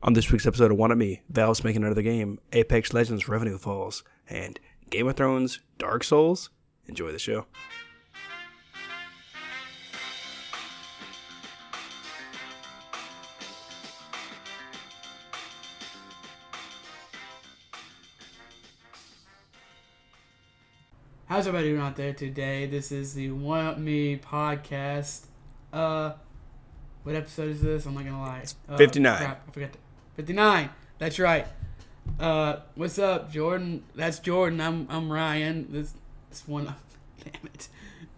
On this week's episode of One Up Me, Valve's making another game, Apex Legends revenue falls, and Game of Thrones Dark Souls. Enjoy the show. How's everybody doing out there today? This is the One Up Me podcast. What episode is this? I'm not gonna lie. 59. Crap, I forgot. 59. That's right. What's up, Jordan? That's Jordan. I'm Ryan. This one. Damn it.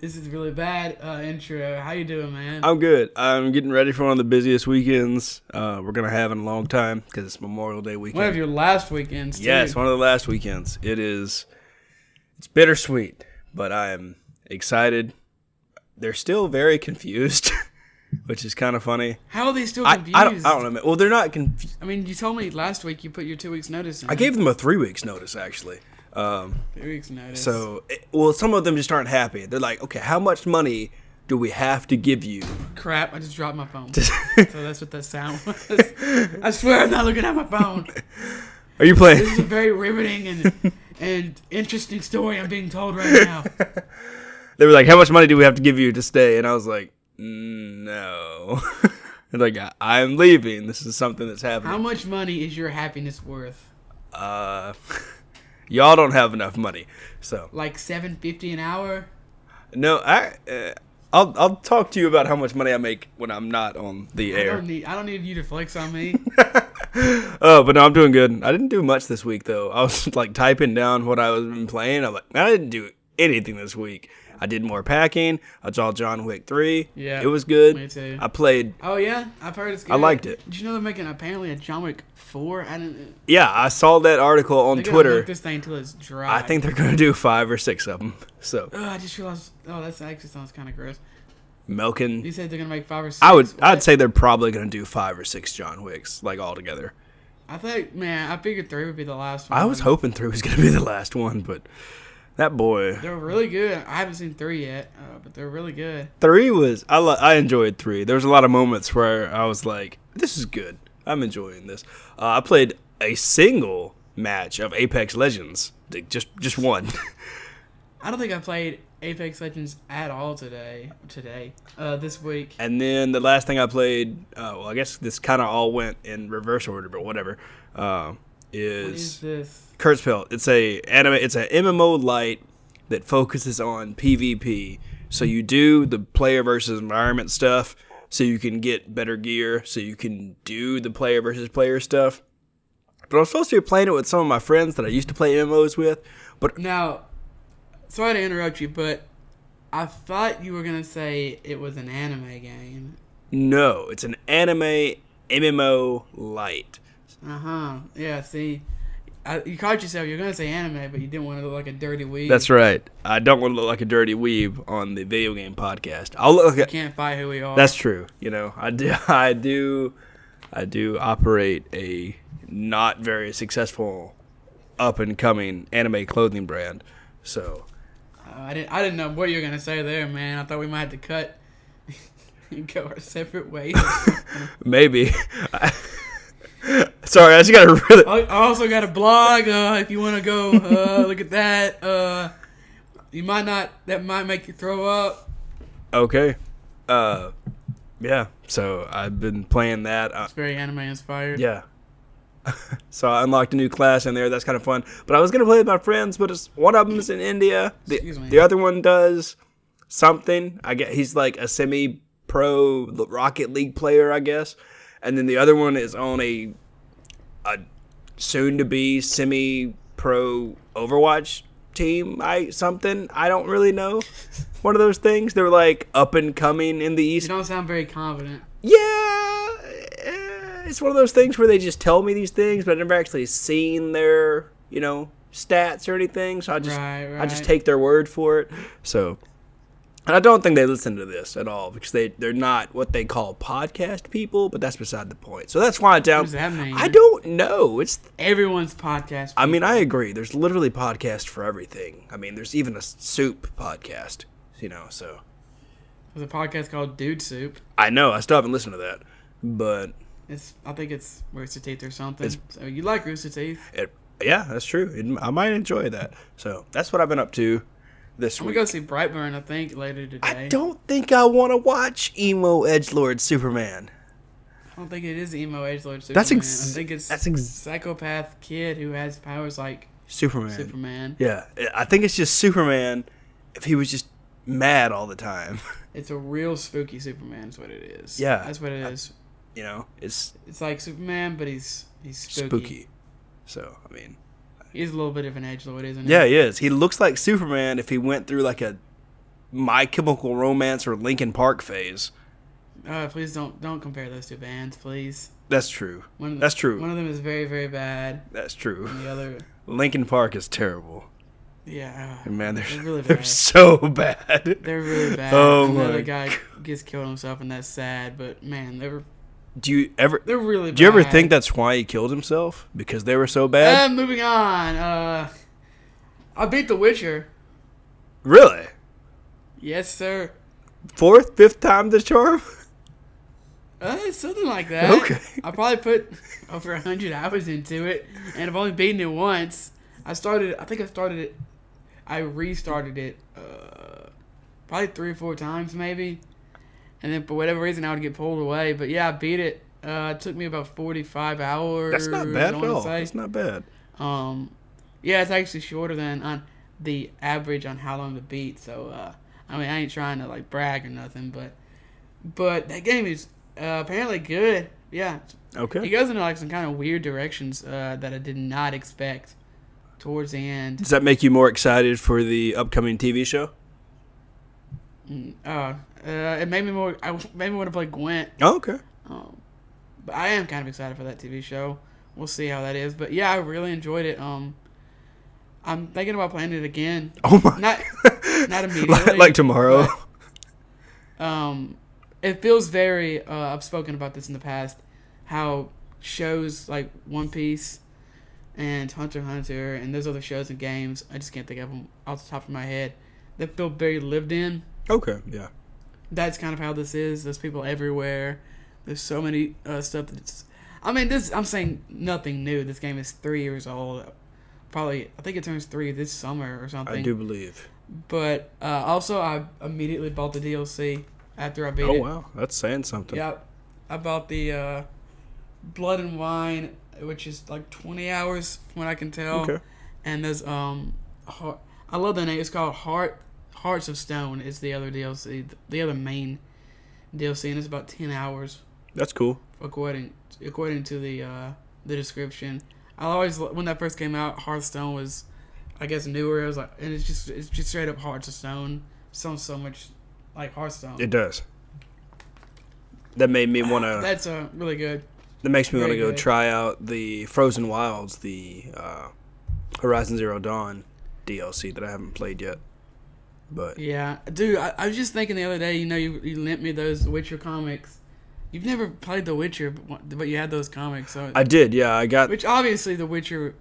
This is really bad intro. How you doing, man? I'm good. I'm getting ready for one of the busiest weekends we're going to have in a long time because it's Memorial Day weekend. One of your last weekends, too. Yes, one of the last weekends. It's bittersweet, but I am excited. They're still very confused, which is kind of funny. How are they still confused? I don't know, man. Well, they're not confused. I mean, you told me last week you put your 2 weeks notice in. I gave them a 3 weeks notice, actually. 3 weeks notice. So, some of them just aren't happy. They're like, okay, how much money do we have to give you? Crap, I just dropped my phone. So that's what that sound was. I swear I'm not looking at my phone. Are you playing? This is a very riveting and interesting story I'm being told right now. They were like, how much money do we have to give you to stay? And I was like, no. They're like, I'm leaving. This is something that's happening. How much money is your happiness worth? Y'all don't have enough money. So like $7.50 an hour? No, I'll talk to you about how much money I make when I'm not on the air. I don't need you to flex on me. Oh, but no, I'm doing good. I didn't do much this week though. I was like typing down what I was been playing. I'm like, I didn't do anything this week. I did more packing. I saw John Wick 3. Yeah, it was good. Me too. I played. Oh yeah, I've heard it's good. I liked it. Did you know they're making apparently a John Wick 4? Yeah, I saw that article on Twitter. Milk this thing until it's dry. I think they're gonna do 5 or 6 of them. So. I just realized. Oh, that actually sounds kind of gross. Milking. You said they're gonna make 5 or 6. I'd say they're probably gonna do 5 or 6 John Wicks like all together. I figured 3 would be the last one. I was hoping 3 was gonna be the last one, but. That boy. They're really good. I haven't seen 3 yet, but they're really good. 3 was... I enjoyed 3. There was a lot of moments where I was like, this is good. I'm enjoying this. I played a single match of Apex Legends. Just one. I don't think I played Apex Legends at all this week. And then the last thing I played, I guess this kind of all went in reverse order, but whatever, What is this? Kurzfeld. It's a MMO light that focuses on PvP. So you do the player versus environment stuff, so you can get better gear, so you can do the player versus player stuff. But I'm supposed to be playing it with some of my friends that I used to play MMOs with. But now, sorry to interrupt you, but I thought you were gonna say it was an anime game. No, it's an anime MMO light. Yeah. See. You caught yourself. You're gonna say anime, but you didn't want to look like a dirty weeb. That's right. I don't want to look like a dirty weeb on the video game podcast. I'll look. You can't fight who we are. That's true. You know, I do operate a not very successful up and coming anime clothing brand. So I didn't know what you were gonna say there, man. I thought we might have to cut and go our separate ways. Maybe. Sorry, I just got to really... I also got a blog, if you want to go look at that. You might not... That might make you throw up. Okay. Yeah, so I've been playing that. It's very anime-inspired. Yeah. So I unlocked a new class in there. That's kind of fun. But I was going to play with my friends, but one of them is in India. The other one does something. He's like a semi-pro Rocket League player, I guess. And then the other one is on a soon-to-be semi-pro Overwatch team. I don't really know. One of those things. They're like up and coming in the East. You don't sound very confident. Yeah, it's one of those things where they just tell me these things, but I've never actually seen their stats or anything. So I just take their word for it. So. And I don't think they listen to this at all because they're not what they call podcast people, but that's beside the point. So that's why What does that mean? I don't know. It's everyone's podcast. People. I mean, I agree. There's literally podcasts for everything. I mean, there's even a soup podcast, so. There's a podcast called Dude Soup. I know. I still haven't listened to that, but I think it's Rooster Teeth or something. So you like Rooster Teeth? Yeah, that's true. I might enjoy that. So that's what I've been up to this week. I'm going to go see Brightburn, I think, later today. I don't think I want to watch Emo Edgelord Superman. I don't think it is Emo Edgelord Superman. I think it's psychopath kid who has powers like Superman. Yeah, I think it's just Superman if he was just mad all the time. It's a real spooky Superman is what it is. Yeah. That's what it is. It's like Superman, but he's spooky. So, I mean... He's a little bit of an edgelord, isn't he? Yeah, he is. He looks like Superman if he went through like a My Chemical Romance or Linkin Park phase. Please don't compare those two bands, please. That's true. That's true. One of them is very, very bad. That's true. And the other... Linkin Park is terrible. Yeah. Man, they're really they're so bad. They're really bad. Oh, another guy gets killed himself, and that's sad, but man, they're really bad. Do you ever think that's why he killed himself? Because they were so bad? Moving on. I beat The Witcher. Really? Yes, sir. 4th, 5th time the charm? Something like that. Okay. I probably put over 100 hours into it, and I've only beaten it once. I restarted it probably 3 or 4 times maybe, and then for whatever reason I would get pulled away. But yeah, I beat it. It took me about 45 hours. That's not bad at all. That's not bad. Yeah, it's actually shorter than on the average on how long to beat. So I mean, I ain't trying to like brag or nothing, but that game is apparently good. Yeah. Okay. It goes into like some kind of weird directions that I did not expect towards the end. Does that make you more excited for the upcoming TV show? It made me more. I made me want to play Gwent. Oh, okay. But I am kind of excited for that TV show. We'll see how that is. But yeah, I really enjoyed it. I'm thinking about playing it again. Oh my! Not immediately. like tomorrow. But, it feels very. I've spoken about this in the past. How shows like One Piece and Hunter x Hunter and those other shows and games, I just can't think of them off the top of my head, that feel very lived in. Okay, yeah. That's kind of how this is. There's people everywhere. There's so many stuff that's... I mean, I'm saying nothing new. This game is 3 years old. Probably, I think it turns 3 this summer or something. I do believe. But also, I immediately bought the DLC after I beat it. Oh, wow. That's saying something. Yeah. I bought the Blood and Wine, which is like 20 hours from what I can tell. Okay. And there's I love the name. It's called Hearts of Stone is the other DLC, the other main DLC, and it's about 10 hours. That's cool. According to the description. I always, when that first came out, Hearthstone was, I guess, newer. It was like, and it's just straight up Hearts of Stone. Sounds so much like Hearthstone. It does. That made me want to. That's really good. That makes me want to go try out the Frozen Wilds, the Horizon Zero Dawn DLC that I haven't played yet. But yeah, dude, I was just thinking the other day. You know, you lent me those Witcher comics. You've never played The Witcher, but you had those comics. So I did, yeah. I got. Which obviously The Witcher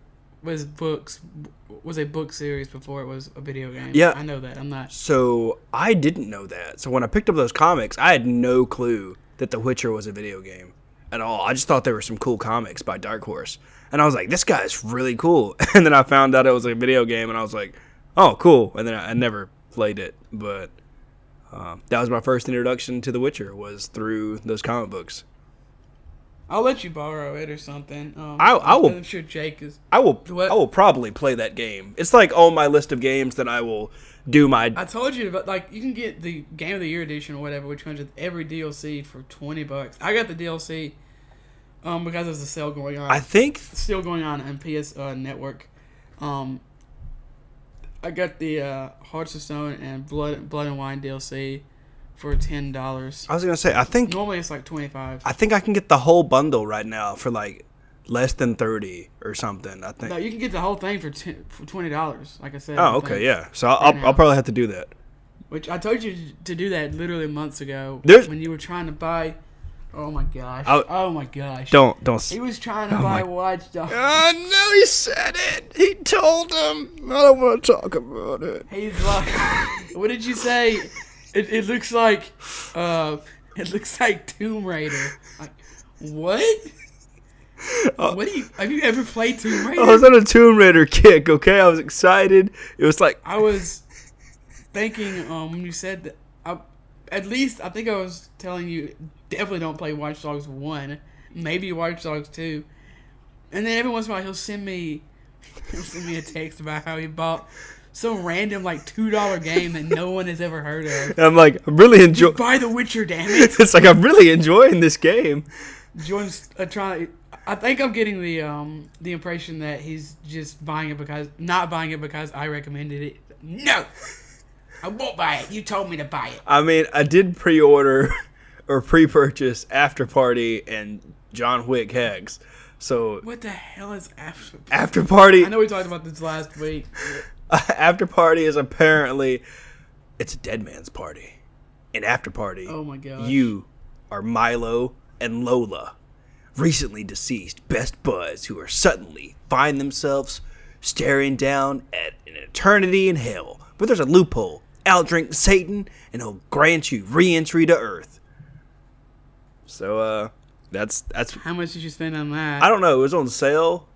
was a book series before it was a video game. Yeah, I know that. I'm not. So I didn't know that. So when I picked up those comics, I had no clue that The Witcher was a video game at all. I just thought they were some cool comics by Dark Horse, and I was like, "This guy's really cool." And then I found out it was a video game, and I was like, "Oh, cool." And then I never played it, but that was my first introduction to The Witcher, was through those comic books. I'll let you borrow it or something. I will. I'm sure Jake is. I will probably play that game. It's like on my list of games that I will do my. I told you about, like, you can get the Game of the Year edition or whatever, which comes with every DLC for $20. I got the DLC because there's a sale going on. I think it's still going on PS Network. I got the Hearts of Stone and Blood and Wine DLC for $10. I was gonna say, I think normally it's like $25. I think I can get the whole bundle right now for like less than $30 or something. I think. No, you can get the whole thing for $20. Like I said. Oh, okay, yeah. So I'll probably have to do that. Which I told you to do that literally months ago when you were trying to buy. Oh my gosh! Oh my gosh! Don't. He was trying to buy Watch Dogs. No, he said it. He told him. I don't want to talk about it. He's like, what did you say? It looks like Tomb Raider. Like, What? What do you? Have you ever played Tomb Raider? I was on a Tomb Raider kick. Okay, I was excited. It was like I was thinking when you said that. At least I think I was telling you definitely don't play Watch Dogs 1, maybe Watch Dogs 2, and then every once in a while he'll send me a text about how he bought some random like $2 game that no one has ever heard of. I'm like, I'm really enjoying. Buy The Witcher, damn it! It's like I'm really enjoying this game. Jordan's trying. I think I'm getting the impression that he's just not buying it because I recommended it. No, I won't buy it. You told me to buy it. I mean, I did pre-order or pre-purchase After Party and John Wick Hex. So what the hell is After Party? After Party. I know we talked about this last week. After Party is apparently it's a dead man's party. In After Party, oh my god, you are Milo and Lola, recently deceased best buds who are suddenly find themselves staring down at an eternity in hell. But there's a loophole. Outdrink Satan, and he'll grant you re-entry to Earth. So, that's. How much did you spend on that? I don't know. It was on sale.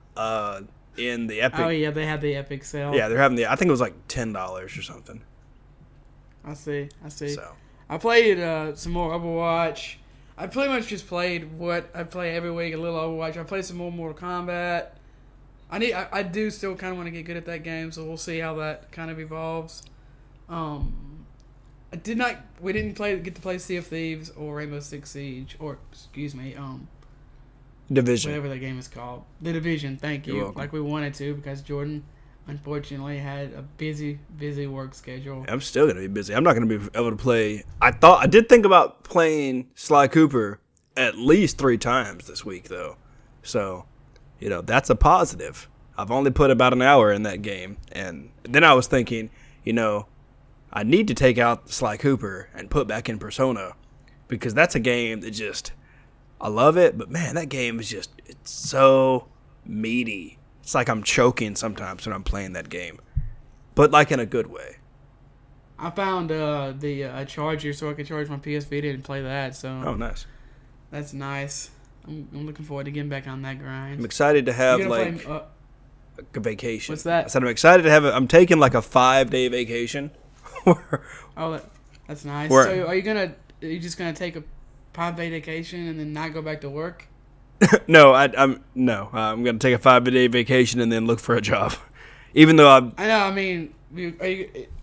In the Epic. Oh yeah, they had the Epic sale. Yeah, they're having I think it was like $10 or something. I see. So I played some more Overwatch. I pretty much just played what I play every week, a little Overwatch. I played some more Mortal Kombat. I do still kind of want to get good at that game, so we'll see how that kind of evolves. We didn't get to play Sea of Thieves or Rainbow Six Siege, or excuse me, Division, whatever that game is called, The Division. Thank you. Like we wanted to, because Jordan unfortunately had a busy work schedule. I'm still gonna be busy. I'm not gonna be able to play. I did think about playing Sly Cooper at least 3 times this week, though. So, that's a positive. I've only put about an hour in that game, and then I was thinking, I need to take out Sly Cooper and put back in Persona, because that's a game that I love it, but man, that game is it's so meaty. It's like I'm choking sometimes when I'm playing that game, but like in a good way. I found the charger so I could charge my PS Vita and play that. So nice. That's nice. I'm looking forward to getting back on that grind. I'm excited to have play, a vacation. What's that? I said I'm excited to have I'm taking like a 5-day vacation. That's nice. So are you just gonna take a 5-day vacation and then not go back to work? No, I'm gonna take a 5-day vacation and then look for a job. Even though I know. I mean, are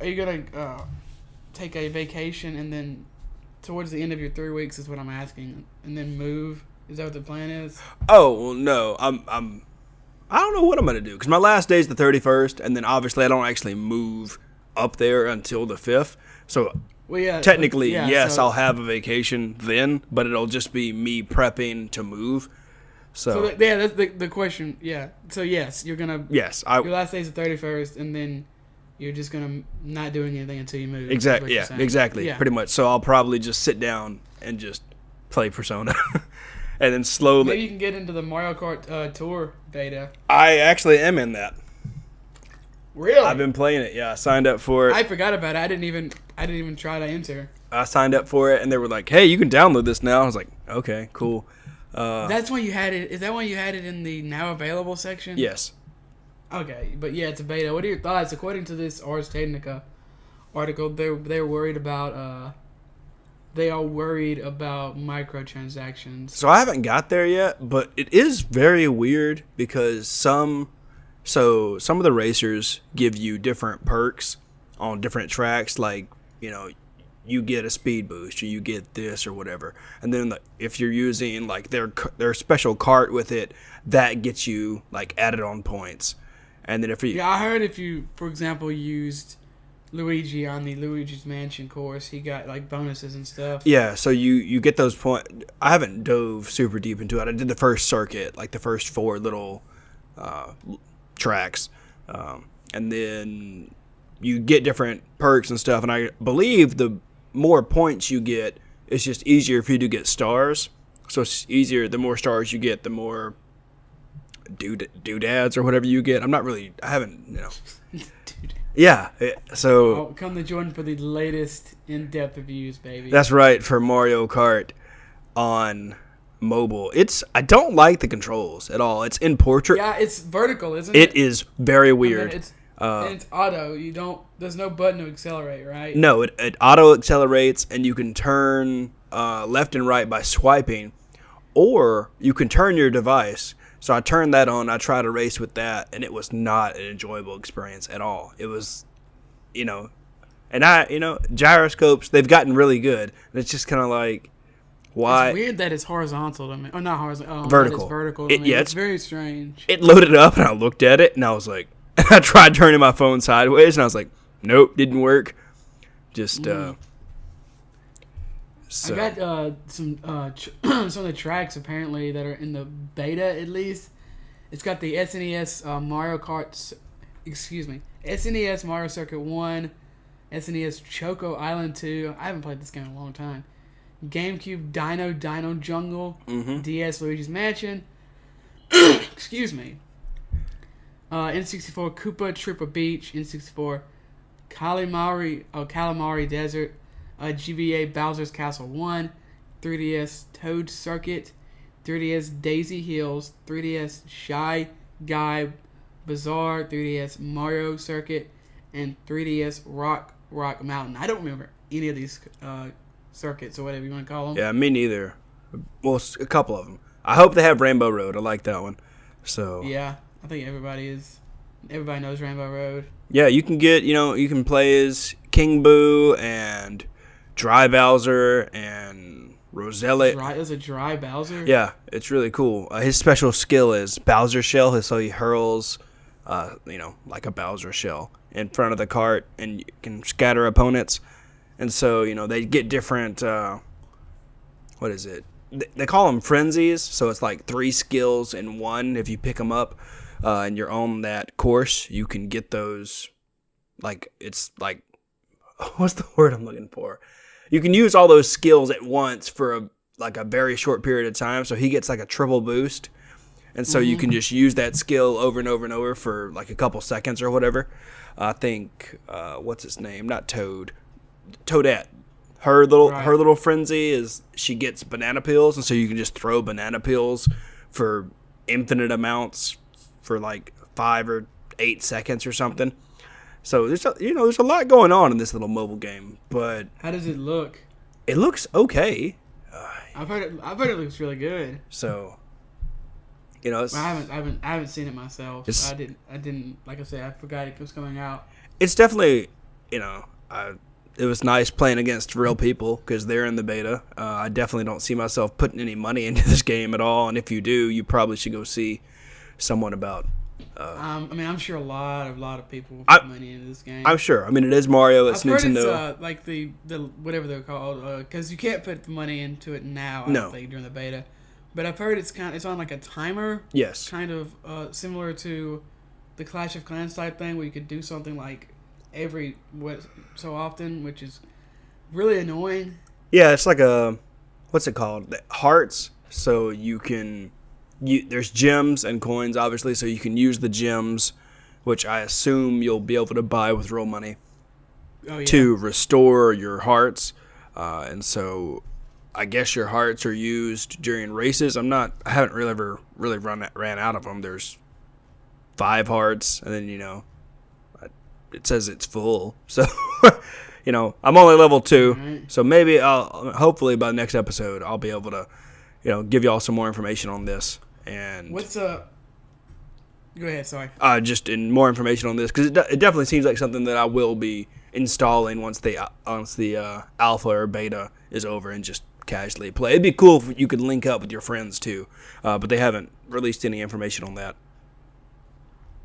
you gonna take a vacation and then towards the end of your 3 weeks is what I'm asking, and then move? Is that what the plan is? Oh well, no. I don't know what I'm gonna do, because my last day is the 31st, and then obviously I don't actually move up there until the 5th. So technically, yes, I'll have a vacation then, but it'll just be me prepping to move. So that's the question. Yeah. So yes, you're gonna. Yes, your last day is the 31st, and then you're just gonna not doing anything until you move. Exactly. Yeah. Exactly. Yeah. Pretty much. So I'll probably just sit down and just play Persona, and then slowly. Maybe you can get into the Mario Kart Tour beta. I actually am in that. Really? I've been playing it. Yeah, I signed up for it. I forgot about it. I didn't even try to enter. I signed up for it, and they were like, "Hey, you can download this now." I was like, "Okay, cool." That's when you had it. Is that when you had it in the now available section? Yes. Okay, but yeah, it's a beta. What are your thoughts? According to this Ars Technica article, they're worried about they are worried about microtransactions. So I haven't got there yet, but it is very weird because some of the racers give you different perks on different tracks, like you get a speed boost or you get this or whatever, and then if you're using like their special cart with it, that gets you like added on points. And then I heard if you, for example, used Luigi on the Luigi's Mansion course, he got like bonuses and stuff. Yeah, so you get those points. I haven't dove super deep into it. I did the first circuit, like the first 4 little tracks, and then you get different perks and stuff. And I believe the more points you get, it's just easier for you to get stars. So it's easier. The more stars you get, the more doodads or whatever you get. I haven't. Yeah. So I'll come to Jordan for the latest in-depth reviews, baby. That's right, for Mario Kart on mobile. I don't like the controls at all. It's in portrait. Yeah, it's vertical, isn't it? It is very weird. And it's auto. There's no button to accelerate, right? No, it auto accelerates, and you can turn left and right by swiping, or you can turn your device. So I turned that on. I tried to race with that, and it was not an enjoyable experience at all. It was, and gyroscopes, they've gotten really good. And it's just kind of like, why? It's weird that it's horizontal to me. Oh, not horizontal. Vertical. It's vertical to me. Yeah, it's very strange. It loaded up, and I looked at it, and I was like, I tried turning my phone sideways, and I was like, nope, didn't work. Just, so. I got some of the tracks apparently that are in the beta at least. It's got the SNES Mario Kart, SNES Mario Circuit 1, SNES Choco Island 2. I haven't played this game in a long time. GameCube Dino Jungle, DS Luigi's Mansion. Excuse me. N64 Koopa Trooper Beach, N64 Calamari Desert, GBA Bowser's Castle 1, 3DS Toad Circuit, 3DS Daisy Hills, 3DS Shy Guy Bazaar, 3DS Mario Circuit, and 3DS Rock Mountain. I don't remember any of these circuits or whatever you want to call them. Yeah, me neither. Well, a couple of them. I hope they have Rainbow Road. I like that one. So yeah, I think everybody knows Rainbow Road. Yeah, you can you can play as King Boo and Dry Bowser and Rosella. There's a Dry Bowser? Yeah, it's really cool. His special skill is Bowser Shell, so he hurls, like a Bowser Shell in front of the cart, and you can scatter opponents. And so, they get different, what is it? They call them frenzies, so it's like 3 skills in one. If you pick them up and you're on that course, you can get those, what's the word I'm looking for? You can use all those skills at once for a very short period of time. So he gets like a triple boost. And so you can just use that skill over and over and over for like a couple seconds or whatever. I think, what's his name? Not Toad. Toadette. Her little frenzy is she gets banana peels. And so you can just throw banana peels for infinite amounts for like 5 or 8 seconds or something. So there's a lot going on in this little mobile game, but how does it look? It looks okay. I've heard it looks really good. So, I haven't seen it myself. I didn't like I said, I forgot it was coming out. It's definitely, it was nice playing against real people because they're in the beta. I definitely don't see myself putting any money into this game at all, and if you do, you probably should go see someone about. I'm sure a lot of people put money into this game. I'm sure. it is Mario. It's Nintendo. Heard it's like the whatever they're called, because you can't put the money into it now. I don't think during the beta, but I've heard it's on like a timer. Yes. Kind of similar to the Clash of Clans type thing, where you could do something like every so often, which is really annoying. Yeah, it's like what's it called? Hearts. So you can. There's gems and coins, obviously, so you can use the gems, which I assume you'll be able to buy with real money, to restore your hearts. And so I guess your hearts are used during races. I haven't really ever really ran out of them. There's 5 hearts, and then, it says it's full. So, I'm only level 2, right. So maybe hopefully by the next episode, I'll be able to, give y'all some more information on this. And what's go ahead, sorry. Just in more information on this, because it definitely seems like something that I will be installing once the alpha or beta is over and just casually play. It'd be cool if you could link up with your friends too, but they haven't released any information on that.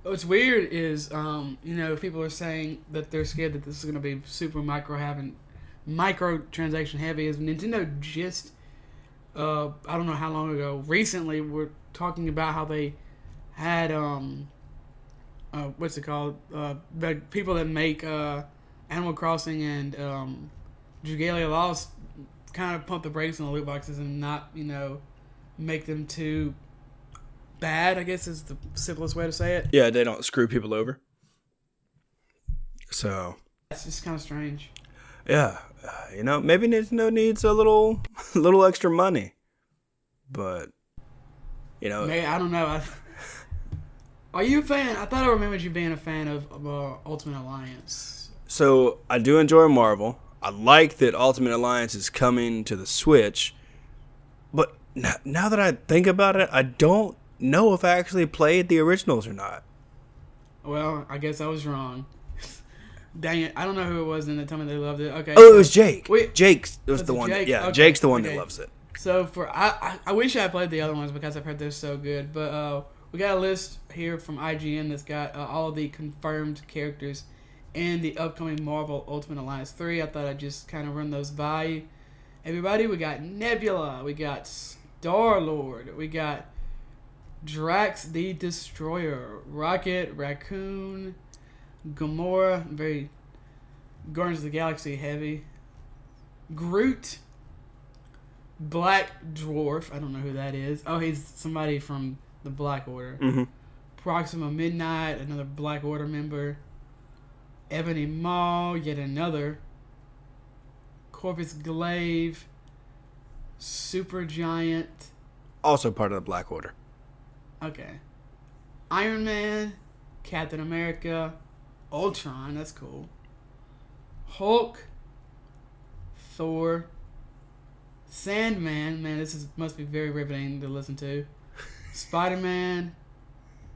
What's weird is, people are saying that they're scared that this is going to be super microtransaction heavy. Is Nintendo just I don't know how long ago, recently, we're talking about how they had, what's it called? The people that make Animal Crossing and Dragalia Lost kind of pump the brakes on the loot boxes and not, make them too bad, I guess is the simplest way to say it. Yeah, they don't screw people over. So. It's just kind of strange. Yeah. Maybe Nintendo needs a little extra money. but you know, man, I don't know. Are you a fan? I thought I remembered you being a fan of Ultimate Alliance. So I do enjoy Marvel. I like that Ultimate Alliance is coming to the Switch, but now that I think about it, I don't know if I actually played the originals or not. Well, I guess I was wrong. Dang it! I don't know who it was in that told me they loved it. Okay. Oh, so, it was Jake. Jake was the one. Jake? Yeah, okay. Jake's the one that loves it. So I wish I had played the other ones because I've heard they're so good. But we got a list here from IGN that's got all of the confirmed characters in the upcoming Marvel Ultimate Alliance 3. I thought I'd just kind of run those by everybody. We got Nebula. We got Star-Lord. We got Drax the Destroyer. Rocket Raccoon. Gamora, very Guardians of the Galaxy heavy. Groot, Black Dwarf, I don't know who that is. Oh, he's somebody from the Black Order. Mm-hmm. Proxima Midnight, another Black Order member. Ebony Maw, yet another. Corvus Glaive, Supergiant. Also part of the Black Order. Okay. Iron Man, Captain America, Ultron, that's cool. Hulk, Thor, Sandman, man, must be very riveting to listen to. Spider-Man,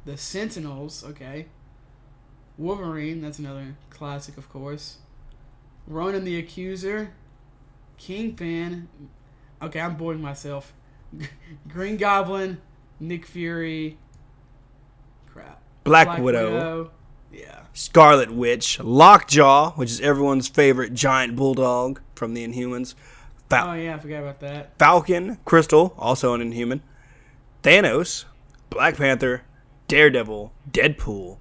the Sentinels, okay. Wolverine, that's another classic, of course. Ronan the Accuser, Kingpin, okay, I'm boring myself. Green Goblin, Nick Fury, crap. Black Widow. Yeah. Scarlet Witch, Lockjaw, which is everyone's favorite giant bulldog from the Inhumans. Oh yeah, I forgot about that. Falcon, Crystal, also an Inhuman. Thanos, Black Panther, Daredevil, Deadpool,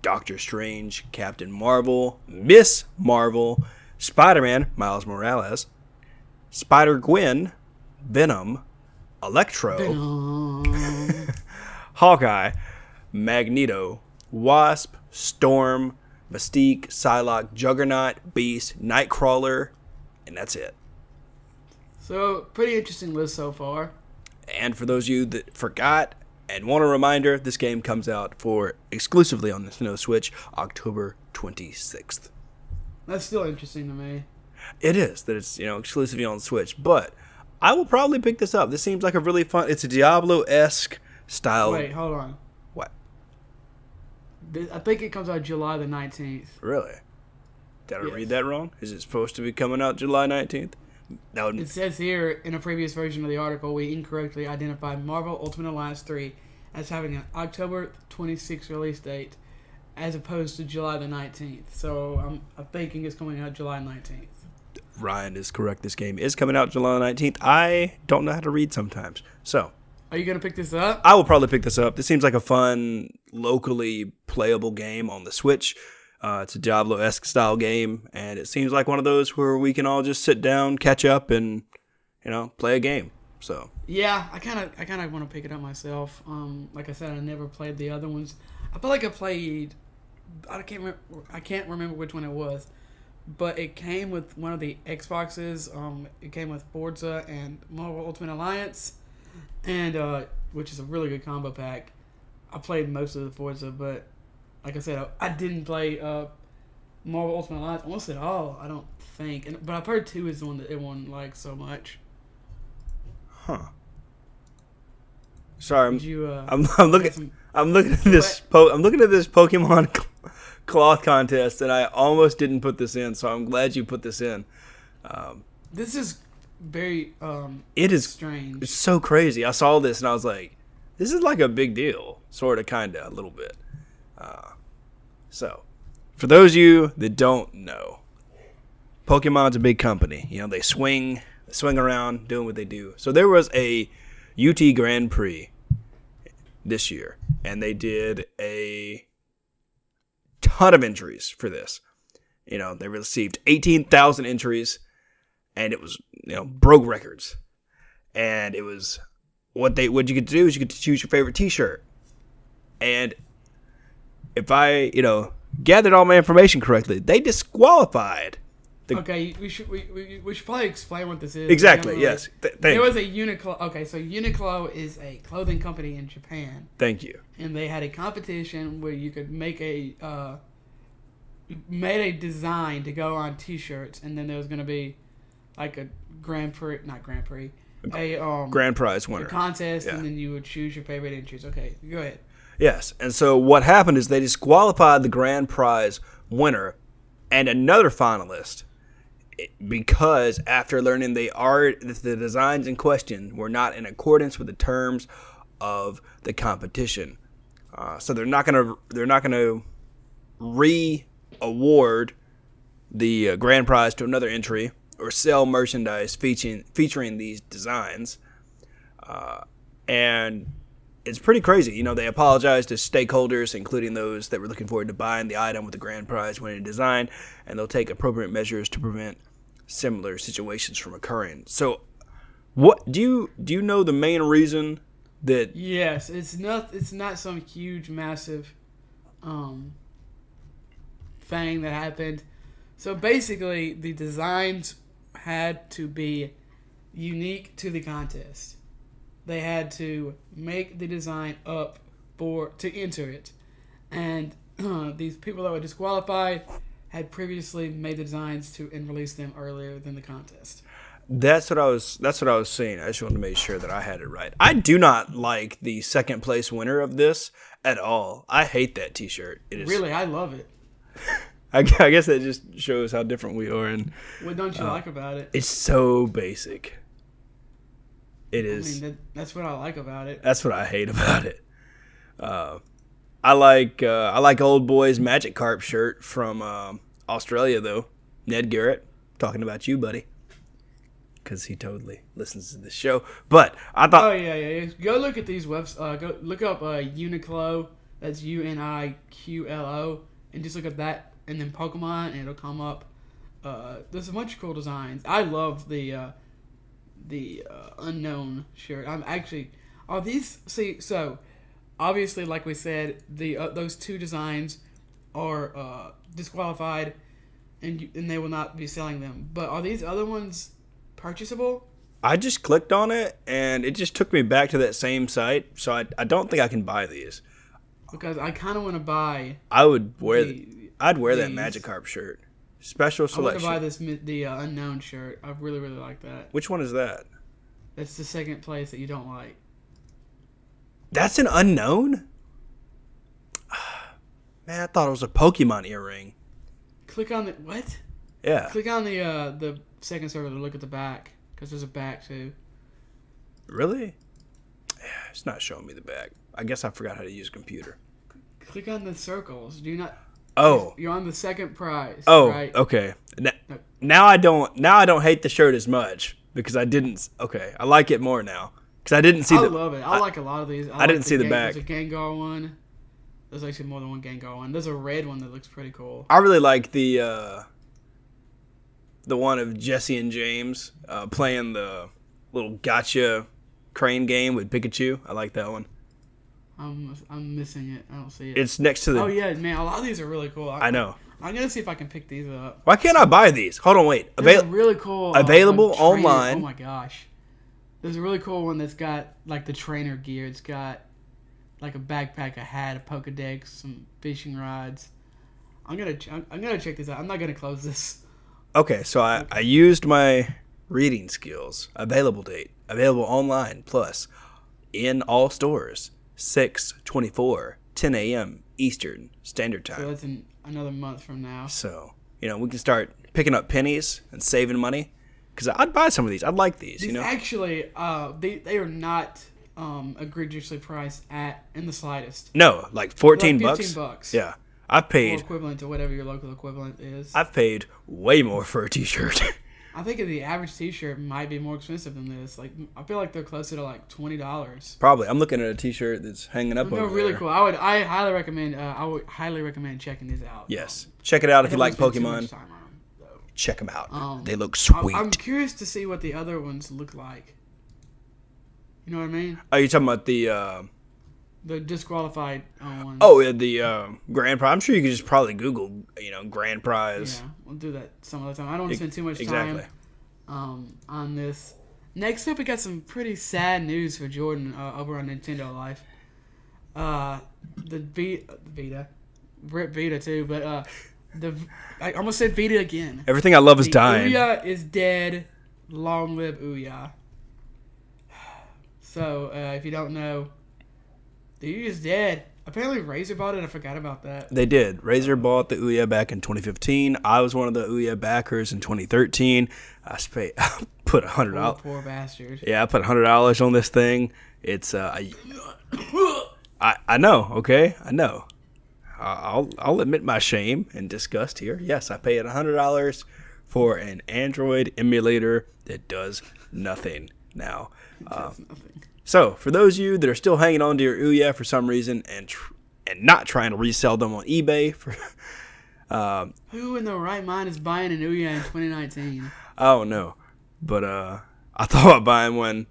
Doctor Strange, Captain Marvel, Miss Marvel, Spider-Man, Miles Morales, Spider-Gwen, Venom, Electro, Hawkeye, Magneto, Wasp, Storm, Mystique, Psylocke, Juggernaut, Beast, Nightcrawler, and that's it. So, pretty interesting list so far. And for those of you that forgot and want a reminder, this game comes out exclusively on the Nintendo Switch October 26th. That's still interesting to me. It is that it's exclusively on the Switch, but I will probably pick this up. This seems like a really fun. It's a Diablo-esque style. Wait, hold on. What? I think it comes out July the 19th. Really? Did I read that wrong? Is it supposed to be coming out July 19th? It says here in a previous version of the article, we incorrectly identified Marvel Ultimate Alliance 3 as having an October 26th release date as opposed to July the 19th. So I'm thinking it's coming out July 19th. Ryan is correct. This game is coming out July 19th. I don't know how to read sometimes. So, are you going to pick this up? I will probably pick this up. This seems like a fun, locally playable game on the Switch. It's a Diablo-esque style game, and it seems like one of those where we can all just sit down, catch up, and play a game. So yeah, I kind of want to pick it up myself. Like I said, I never played the other ones. I feel like I played. I can't remember which one it was, but it came with one of the Xboxes. It came with Forza and Marvel Ultimate Alliance, and which is a really good combo pack. I played most of the Forza, but like I said, I didn't play Marvel Ultimate Alliance almost at all, I don't think. But I've heard 2 is the one that everyone likes so much. Huh. Sorry, I'm looking at this Pokemon cloth contest, and I almost didn't put this in, so I'm glad you put this in. This is very it is strange. It's so crazy. I saw this and I was like, this is like a big deal, sort of, kind of, a little bit. So, for those of you that don't know, Pokemon's a big company. They swing around doing what they do. So there was a UT Grand Prix this year, and they did a ton of entries for this. They received 18,000 entries, and it was, broke records. And it was what you could do is you could choose your favorite t-shirt. And if I, gathered all my information correctly, they disqualified Okay, we should probably explain what this is. Exactly. Yes. There was a Uniqlo. Okay, so Uniqlo is a clothing company in Japan. Thank you. And they had a competition where you could make made a design to go on T-shirts, and then there was going to be like a Grand Prize winner, a contest, and then you would choose your favorite entries. Okay, go ahead. Yes, and so what happened is they disqualified the Grand Prize winner and another finalist because after learning the designs in question were not in accordance with the terms of the competition, so they're not gonna re-award the grand prize to another entry or sell merchandise featuring these designs, and it's pretty crazy. They apologized to stakeholders, including those that were looking forward to buying the item with the grand prize winning design, and they'll take appropriate measures to prevent similar situations from occurring. So, what do you know the main reason that? Yes, it's not some huge, massive, thing that happened. So basically, the designs had to be unique to the contest. They had to make the design up to enter it, and these people that were disqualified had previously made the designs and released them earlier than the contest. That's what I was saying. I just wanted to make sure that I had it right. I do not like the second place winner of this at all. I hate that T-shirt. Really, I love it. I guess that just shows how different we are. And what don't you like about it? It's so basic. It is. I mean, that's what I like about it. That's what I hate about it. I like Old Boy's Magic Carp shirt from Australia though. Ned Garrett, talking about you, buddy, because he totally listens to this show. But I thought, oh yeah. Go look at these websites. Go look up Uniqlo. That's UNIQLO, and just look at that. And then Pokemon, and it'll come up. There's a bunch of cool designs. I love the unknown shirt. I'm actually. Are these? See, so obviously, like we said, those two designs are disqualified, and they will not be selling them. But are these other ones purchasable? I just clicked on it, and it just took me back to that same site. So I don't think I can buy these. Because I kind of want to buy. I would wear. I'd wear that Magikarp shirt. Special selection. I want to buy the unknown shirt. I really, really like that. Which one is that? That's the second place that you don't like. That's an unknown? Man, I thought it was a Pokemon earring. Click on the... What? Yeah. Click on the second server to look at the back. Because there's a back, too. Really? Yeah, it's not showing me the back. I guess I forgot how to use a computer. Click on the circles. Do you not... Oh, you're on the second prize. Oh, right? Okay. Now I don't hate the shirt as much because I didn't. Okay, I like it more now because I didn't see. I love it. I like a lot of these. I didn't see the back. There's a Gengar one. There's actually more than one Gengar one. There's a red one that looks pretty cool. I really like the one of Jesse and James playing the little gotcha crane game with Pikachu. I like that one. I'm missing it. I don't see it. It's next to the... Oh, yeah, man. A lot of these are really cool. I know. I'm going to see if I can pick these up. Why can't I buy these? Hold on, wait. Really cool. Available online. Oh, my gosh. There's a really cool one that's got, like, the trainer gear. It's got, like, a backpack, a hat, a Pokedex, some fishing rods. I'm gonna check this out. I'm not going to close this. Okay, so I used my reading skills. Available date. Available online. Plus, in all stores. 6/24, 10 a.m. Eastern Standard Time. So that's another month from now. So, we can start picking up pennies and saving money. Because I'd buy some of these. I'd like these, Actually, they are not egregiously priced in the slightest. No, like 14 bucks? $15. Yeah. I've paid... Or equivalent to whatever your local equivalent is. I've paid way more for a t-shirt. I think the average T-shirt might be more expensive than this. Like, I feel like they're closer to like $20. Probably. I'm looking at a T-shirt that's hanging up over there. They're really cool. I would highly recommend checking these out. Yes, check it out if you like Pokemon. Check them out. They look sweet. I'm curious to see what the other ones look like. You know what I mean? Are you talking about the The disqualified one. Oh, yeah, the grand prize. I'm sure you could just probably Google, grand prize. Yeah, we'll do that some other time. I don't want to spend too much time on this. Next up, we got some pretty sad news for Jordan over on Nintendo Life. The Vita, Rip Vita too, but I almost said Vita again. Everything I love is dying. Ouya is dead. Long live Ouya. So, if you don't know, the Ouya is dead. Apparently, Razer bought it. I forgot about that. They did. Razer bought the Ouya back in 2015. I was one of the Ouya backers in 2013. I put $100. Poor bastard. Yeah, I put $100 on this thing. It's I know. Okay, I know. I'll admit my shame and disgust here. Yes, I paid $100 for an Android emulator that does nothing now. Nothing. So, for those of you that are still hanging on to your Ouya for some reason and not trying to resell them on eBay for who in their right mind is buying an Ouya in 2019? I don't know, but I thought about buying one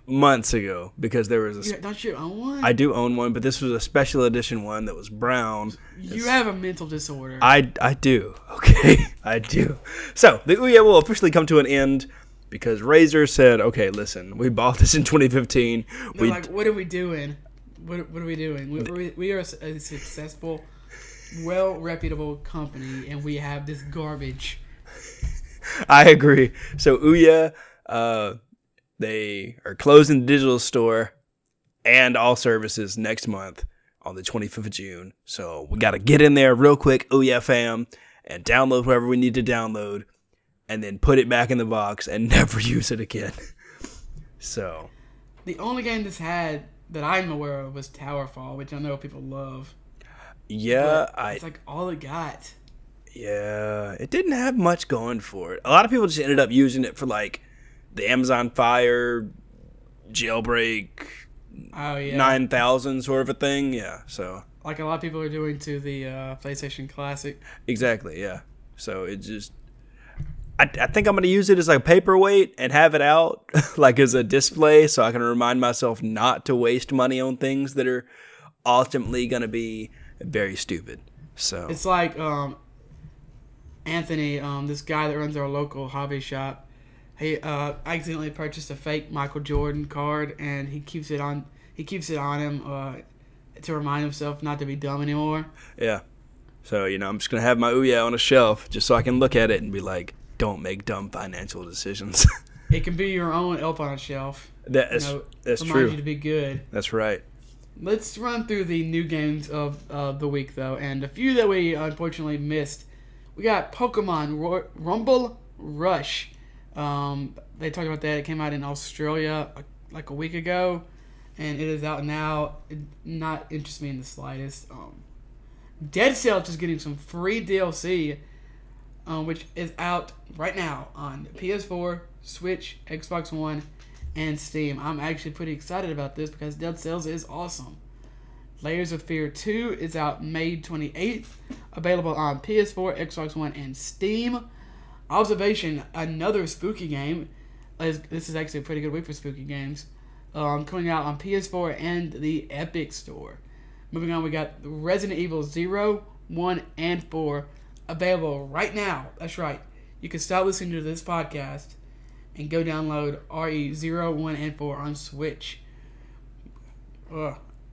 months ago because there was don't you own one? I do own one, but this was a special edition one that was brown. You have a mental disorder. I do. Okay, I do. So the Ouya will officially come to an end because Razer said, "Okay, listen, we bought this in 2015. What are we doing? What are we doing? We are a successful, well reputable company, and we have this garbage." I agree. So Ouya, they are closing the digital store and all services next month on the 25th of June. So we got to get in there real quick, Ouya fam, and download whatever we need to download, and then put it back in the box and never use it again. So the only game this had that I'm aware of was Towerfall, which I know people love. Yeah, it's like all it got. Yeah, it didn't have much going for it. A lot of people just ended up using it for like the Amazon Fire jailbreak 9000 sort of a thing. Yeah, so like a lot of people are doing to the PlayStation Classic. Exactly, yeah. So it just I think I'm going to use it as like a paperweight and have it out like as a display so I can remind myself not to waste money on things that are ultimately going to be very stupid. So it's like Anthony, this guy that runs our local hobby shop, he accidentally purchased a fake Michael Jordan card, and he keeps it on him to remind himself not to be dumb anymore. Yeah. So, I'm just going to have my Ouya on a shelf just so I can look at it and be like, don't make dumb financial decisions. It can be your own elf on a shelf. That's remind true. You to be good. That's right. Let's run through the new games of the week, though, and a few that we unfortunately missed. We got Pokemon Rumble Rush. They talked about that. It came out in Australia like a week ago, and it is out now. It not interests me in the slightest. Dead Cells is getting some free DLC, which is out right now on PS4, Switch, Xbox One, and Steam. I'm actually pretty excited about this because Dead Cells is awesome. Layers of Fear 2 is out May 28th, available on PS4, Xbox One, and Steam. Observation, another spooky game. This is actually a pretty good week for spooky games. Coming out on PS4 and the Epic Store. Moving on, we got Resident Evil 0, 1, and 4 available right now. That's right. You can stop listening to this podcast and go download RE 0, 1, and 4 on Switch.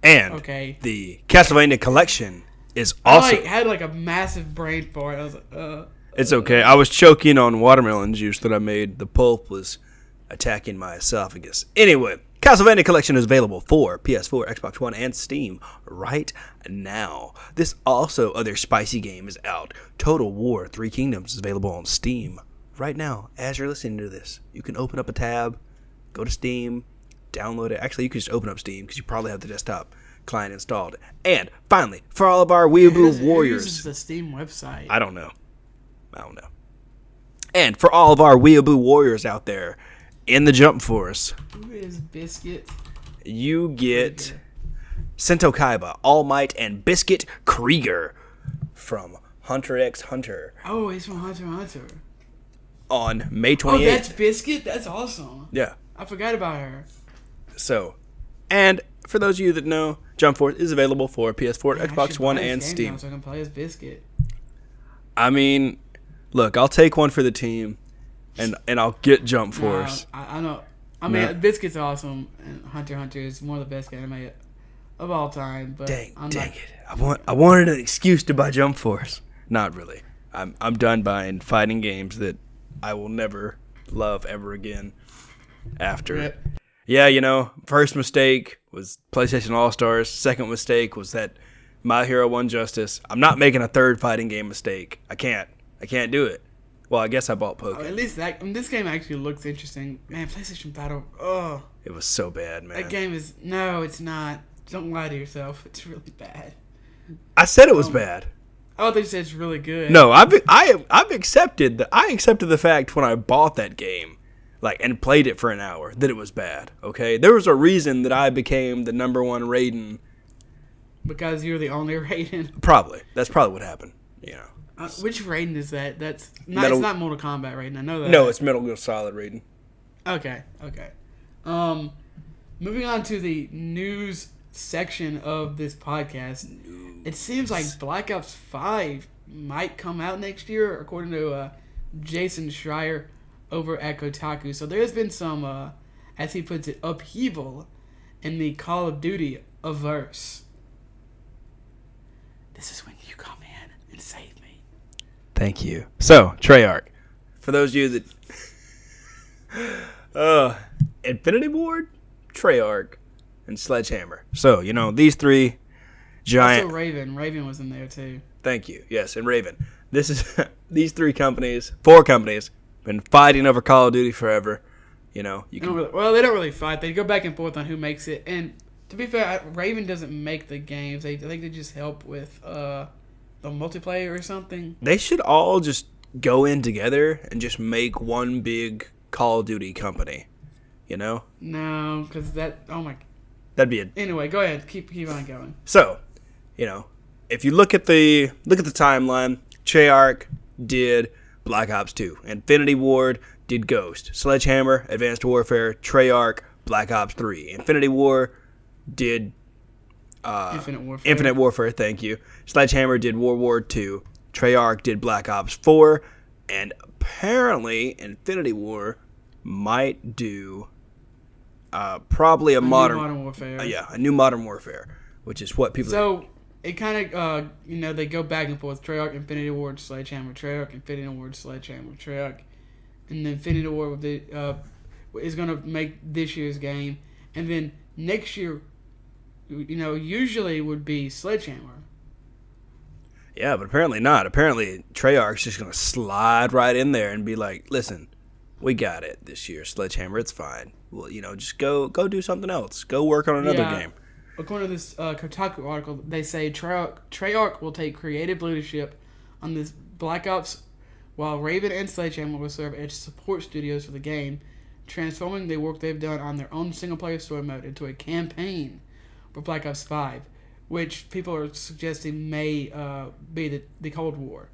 And the Castlevania Collection is awesome. I had like a massive brain fart. I was like, It's okay. I was choking on watermelon juice that I made. The pulp was attacking my esophagus. Anyway, Castlevania Collection is available for PS4, Xbox One, and Steam right now. This also other spicy game is out. Total War 3 Kingdoms is available on Steam right now. As you're listening to this, you can open up a tab, go to Steam, download it. Actually, you can just open up Steam because you probably have the desktop client installed. And finally, for all of our Weeaboo Warriors. Who uses the Steam website? I don't know. And for all of our Weeaboo Warriors out there in the Jump Force, who is Biscuit? You get Sento Kaiba, All Might, and Biscuit Krieger from Hunter x Hunter. Oh, he's from Hunter x Hunter. On May 28th. Oh, that's Biscuit? That's awesome. Yeah. I forgot about her. So, And for those of you that know, Jump Force is available for PS4, Xbox One, and Steam. Now so I can play as Biscuit. I mean, look, I'll take one for the team, and I'll get Jump Force. I know. I mean, Biscuit's awesome, and Hunter x Hunter is one of the best anime of all time. But dang it! I wanted an excuse to buy Jump Force. Not really. I'm done buying fighting games that I will never love ever again. After, first mistake was PlayStation All Stars. Second mistake was that My Hero One Justice. I'm not making a third fighting game mistake. I can't do it. Well, I guess I bought Pokemon. At least this game actually looks interesting. Man, PlayStation Battle. Oh, it was so bad, man. That game is it's not. Don't lie to yourself. It's really bad. I said it was bad. I don't think you said it's really good. No, I've accepted the fact when I bought that game, and played it for an hour, that it was bad. Okay, there was a reason that I became the number one Raiden. Because you're the only Raiden. Probably. That's probably what happened. Which Raiden is that? That's not. It's not Mortal Kombat Raiden. I know that. No, it's Metal Gear Solid Raiden. Okay. Moving on to the news section of this podcast. It seems like Black Ops 5 might come out next year, according to Jason Schreier over at Kotaku. So there's been some, as he puts it, upheaval in the Call of Duty averse. This is when you come in and save me. Thank you. So, Treyarch. For those of you that... Infinity Ward, Treyarch, and Sledgehammer. So, these three giant... Also Raven. Raven was in there, too. Thank you. Yes, and Raven. This is... These four companies, been fighting over Call of Duty forever. They don't really fight. They go back and forth on who makes it. And to be fair, Raven doesn't make the games. I think they just help with the multiplayer or something. They should all just go in together and just make one big Call of Duty company. No, because that... Oh, my... That'd be Anyway, go ahead. Keep on going. So, if you look at the timeline, Treyarch did Black Ops 2. Infinity Ward did Ghost. Sledgehammer, Advanced Warfare. Treyarch, Black Ops 3. Infinity War did... Infinite Warfare, thank you. Sledgehammer did World War II. Treyarch did Black Ops 4. And apparently, Infinity War might do... probably a modern warfare. A new Modern Warfare, which is what people. So it kind of they go back and forth. Treyarch, Infinity Ward, Sledgehammer, Treyarch, Infinity Ward, Sledgehammer, Treyarch, and then Infinity Ward is going to make this year's game, and then next year, usually would be Sledgehammer. Yeah, but apparently not. Apparently Treyarch's just going to slide right in there and be like, "Listen, we got it this year, Sledgehammer. It's fine. Well, just go do something else. Go work on another game." According to this Kotaku article, they say Treyarch will take creative leadership on this Black Ops, while Raven and Sledgehammer will serve as support studios for the game, transforming the work they've done on their own single-player story mode into a campaign for Black Ops 5, which people are suggesting may be the Cold War.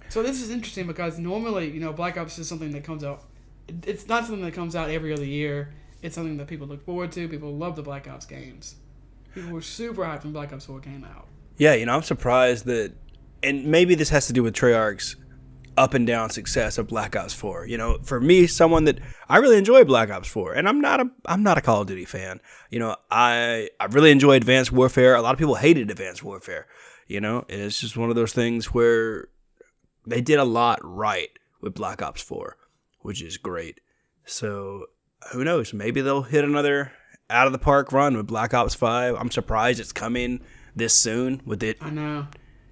So this is interesting because normally, Black Ops is something that comes out. It's not something that comes out every other year. It's something that people look forward to. People love the Black Ops games. People were super hyped when Black Ops 4 came out. Yeah, I'm surprised that, and maybe this has to do with Treyarch's up and down success of Black Ops 4. For me, someone that I really enjoy Black Ops 4, and I'm not a Call of Duty fan. I really enjoy Advanced Warfare. A lot of people hated Advanced Warfare. It's just one of those things where they did a lot right with Black Ops 4, which is great. So, who knows? Maybe they'll hit another out-of-the-park run with Black Ops 5. I'm surprised it's coming this soon with it. I know.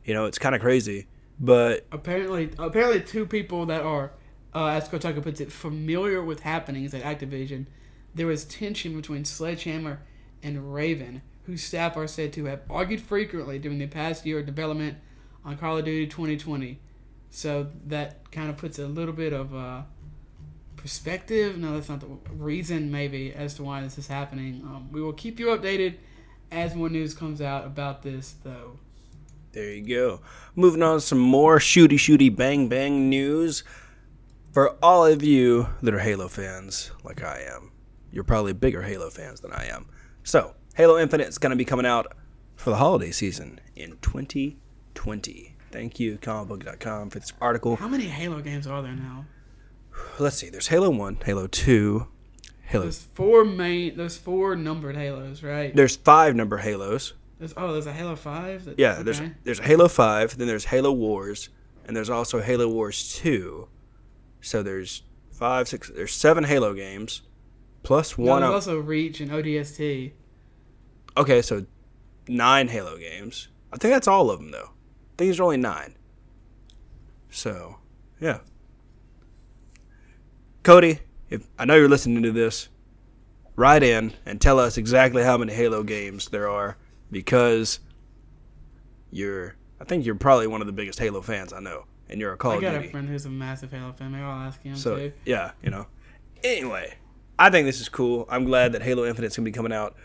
It's kind of crazy. But apparently two people that are, as Kotaku puts it, familiar with happenings at Activision, there was tension between Sledgehammer and Raven, whose staff are said to have argued frequently during the past year of development on Call of Duty 2020. So that kind of puts a little bit of perspective. No, that's not the reason, maybe, as to why this is happening. We will keep you updated as more news comes out about this, though. There you go. Moving on to some more shooty bang bang news. For all of you that are Halo fans, like I am, you're probably bigger Halo fans than I am. So, Halo Infinite is going to be coming out for the holiday season in 2020. Thank you, comicbook.com, for this article. How many Halo games are there now? Let's see. There's Halo 1, Halo 2, Halo... There's four numbered Halos, right? There's 5 number Halos. There's a Halo 5? Yeah, okay. There's a Halo 5, then there's Halo Wars, and there's also Halo Wars 2. So there's 7 Halo games, plus one... There's also Reach and ODST. Okay, so 9 Halo games. I think that's all of them, though. I think there's only 9. So, yeah. Cody, if I know you're listening to this, write in and tell us exactly how many Halo games there are, because I think you're probably one of the biggest Halo fans I know, and you're a Call of Duty. I got a friend who's a massive Halo fan. Maybe I'll ask him too. Yeah, Anyway, I think this is cool. I'm glad that Halo Infinite's going to be coming out.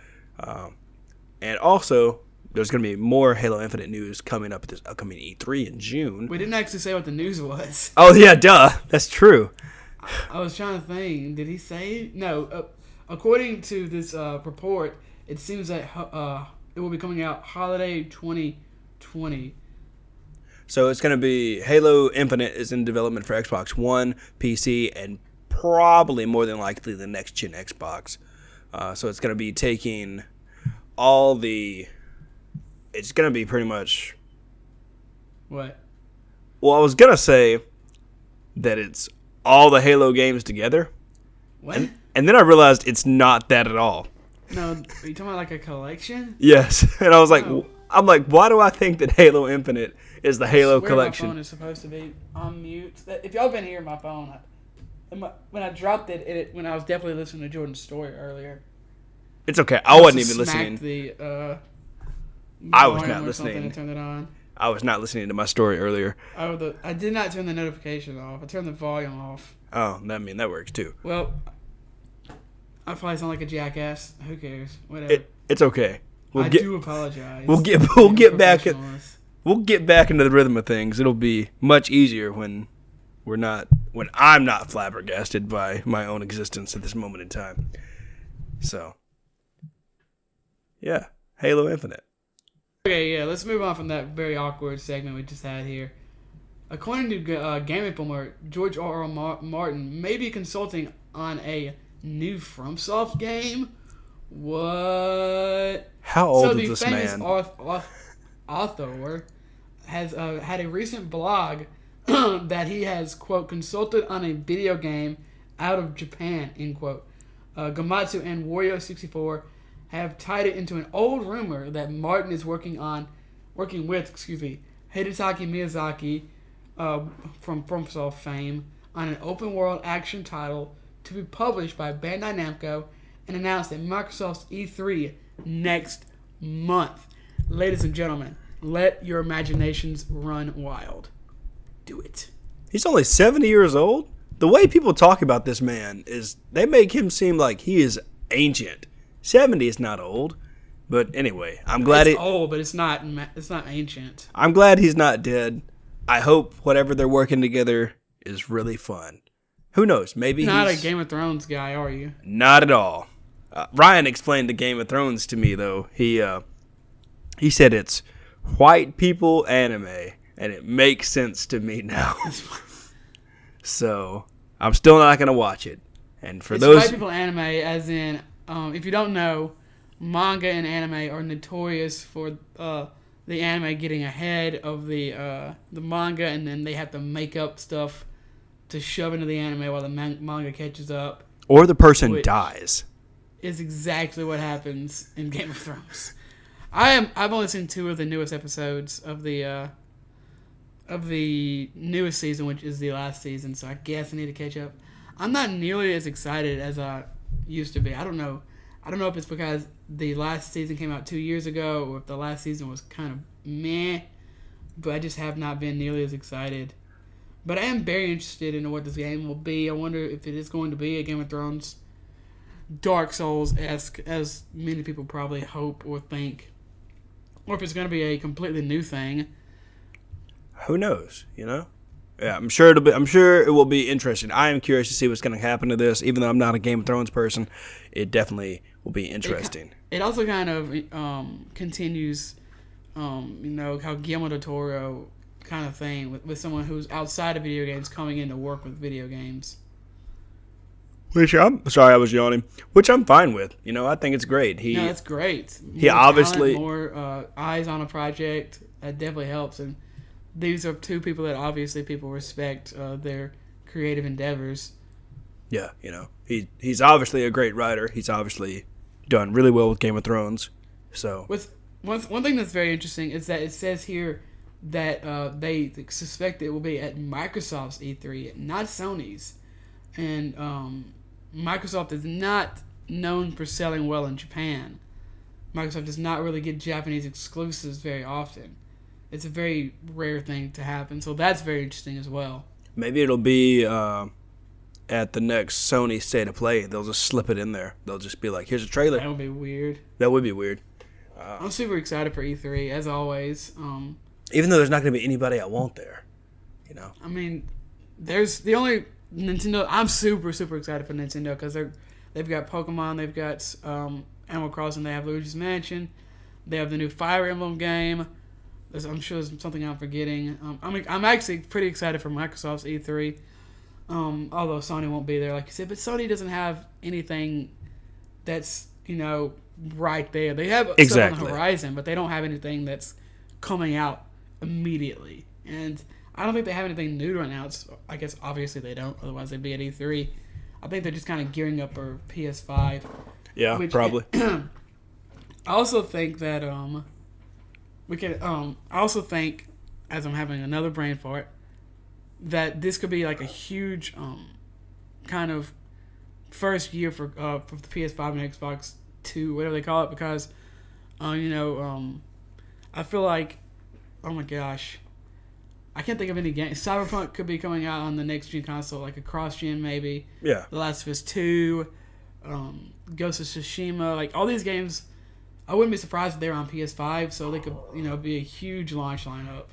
And also, there's going to be more Halo Infinite news coming up at this upcoming E3 in June. We didn't actually say what the news was. Oh, yeah, duh. That's true. I was trying to think. Did he say? No. According to this report, it seems that it will be coming out holiday 2020. So it's going to be Halo Infinite is in development for Xbox One, PC, and probably more than likely the next gen Xbox. So it's going to be taking it's going to be pretty much... What? Well, I was going to say that it's all the Halo games together. What? And then I realized it's not that at all. No, are you talking about like a collection? Yes. And I was like, why do I think that Halo Infinite is the Halo collection? My phone is supposed to be on mute. If y'all been hearing my phone, when I dropped it, when I was definitely listening to Jordan's story earlier. It's okay. I wasn't even listening. I was not listening. Turned it on. I was not listening to my story earlier. I did not turn the notification off. I turned the volume off. Oh, that works too. Well, I probably sound like a jackass. Who cares? Whatever. It's okay. I do apologize. We'll get back into the rhythm of things. It'll be much easier when I'm not flabbergasted by my own existence at this moment in time. So, yeah, Halo Infinite. Okay, yeah, let's move on from that very awkward segment we just had here. According to Game Informer, George R.R. Martin may be consulting on a new FromSoft game. What? How old is this man? So the famous author has had a recent blog that he has, quote, consulted on a video game out of Japan, end quote. Gamatsu and Wario64 have tied it into an old rumor that Martin is working with Hidetaka Miyazaki from FromSoft fame on an open-world action title to be published by Bandai Namco and announced at Microsoft's E3 next month. Ladies and gentlemen, let your imaginations run wild. Do it. He's only 70 years old? The way people talk about this man is they make him seem like he is ancient. 70 is not old. But anyway, I'm glad it's old, but it's not ancient. I'm glad he's not dead. I hope whatever they're working together is really fun. Who knows? Maybe You're not a Game of Thrones guy, are you? Not at all. Ryan explained the Game of Thrones to me, though. He said it's white people anime, and it makes sense to me now. So I'm still not gonna watch it. And for those white people anime, as in, if you don't know, manga and anime are notorious for the anime getting ahead of the manga, and then they have to make up stuff to shove into the anime while the manga catches up. Or the person dies. Is exactly what happens in Game of Thrones. I've only seen 2 of the newest episodes of the newest season, which is the last season, so I guess I need to catch up. I'm not nearly as excited as I used to be. I don't know if it's because the last season came out 2 years ago, or if the last season was kind of meh, but I just have not been nearly as excited. But I am very interested in what this game will be. I wonder if it is going to be a Game of Thrones Dark Souls-esque, as many people probably hope or think, or if it's going to be a completely new thing. Who knows? Yeah, I'm sure it will be interesting. I am curious to see what's going to happen to this. Even though I'm not a Game of Thrones person, it definitely will be interesting. It also kind of continues, how Guillermo del Toro kind of thing with someone who's outside of video games coming in to work with video games. Which sorry, I was yawning. Which I'm fine with. I think it's great. That's great. He obviously more eyes on a project. That definitely helps. And these are two people that obviously people respect their creative endeavors. Yeah, he's obviously a great writer. He's obviously done really well with Game of Thrones. So with one thing that's very interesting is that it says here that they suspect it will be at Microsoft's E3, not Sony's, and Microsoft is not known for selling well in Japan. Microsoft does not really get Japanese exclusives very often. It's a very rare thing to happen, so that's very interesting as well. Maybe it'll be at the next Sony State of Play. They'll just slip it in there. They'll just be like, here's a trailer. That would be weird. That would be weird. I'm super excited for E3, as always. Even though there's not going to be anybody I want there. I mean, there's the only Nintendo. I'm super, super excited for Nintendo because they've got Pokemon, they've got Animal Crossing, they have Luigi's Mansion, they have the new Fire Emblem game. I'm sure there's something I'm forgetting. I'm actually pretty excited for Microsoft's E3, although Sony won't be there, like you said. But Sony doesn't have anything that's right there. They have stuff on the horizon, but they don't have anything that's coming out immediately. And I don't think they have anything new to announce. I guess obviously they don't, otherwise they'd be at E3. I think they're just kind of gearing up for PS5. Yeah, probably. I also think that we could. I also think, as I'm having another brain fart, that this could be like a huge kind of first year for the PS5 and Xbox 2, whatever they call it, because I feel like, oh my gosh, I can't think of any games. Cyberpunk could be coming out on the next gen console, like a cross gen maybe. Yeah. The Last of Us 2, Ghost of Tsushima, like all these games. I wouldn't be surprised if they were on PS5, so they could, be a huge launch lineup.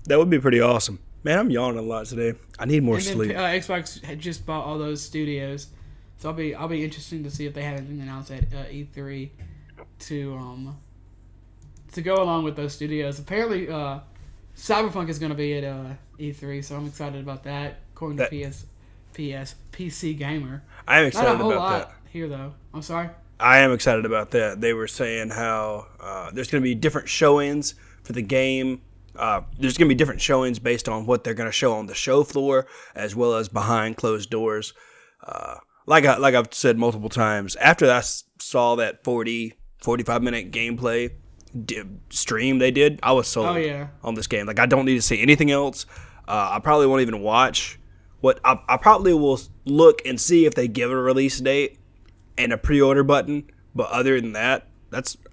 That would be pretty awesome. Man, I'm yawning a lot today. I need more sleep. Xbox had just bought all those studios, so I'll be interesting to see if they have anything announced at E3 to go along with those studios. Apparently, Cyberpunk is going to be at E3, so I'm excited about that. According to PC Gamer. I am excited about that. Not a whole lot lot here though. I'm sorry. I am excited about that. They were saying how there's going to be different showings for the game. There's going to be different showings based on what they're going to show on the show floor, as well as behind closed doors. Like I've said multiple times, after I saw that 45-minute gameplay stream they did, I was sold on this game. Like, I don't need to see anything else. I probably won't even watch. I probably will look and see if they give a release date and a pre-order button, but other than that,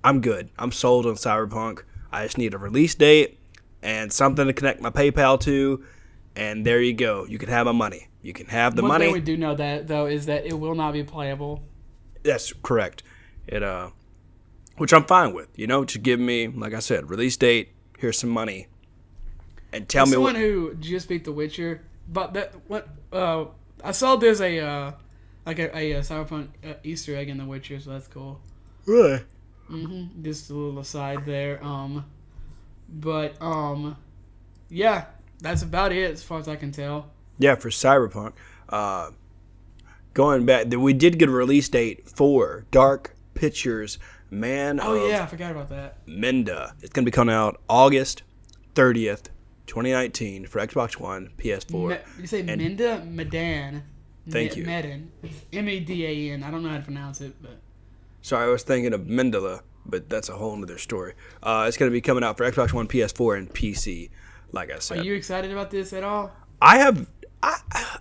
I'm good. I'm sold on Cyberpunk. I just need a release date and something to connect my PayPal to, and there you go. You can have my money. You can have the money. One thing we do know that though is that it will not be playable. That's correct. Which I'm fine with. Just give me, like I said, release date. Here's some money, and tell me. Someone who just beat The Witcher, but I saw there's a Cyberpunk Easter egg in The Witcher, so that's cool. Really? Mm-hmm. Just a little aside there. Yeah, that's about it as far as I can tell. Yeah, for Cyberpunk. Going back, we did get a release date for Dark Pictures Man of I forgot about that. Menda. It's going to be coming out August 30th, 2019 for Xbox One, PS4. You say Menda? Medan. Thank you. Medan. It's Medan. I don't know how to pronounce it, but... Sorry, I was thinking of Mendela, but that's a whole other story. It's going to be coming out for Xbox One, PS4, and PC, like I said. Are you excited about this at all? I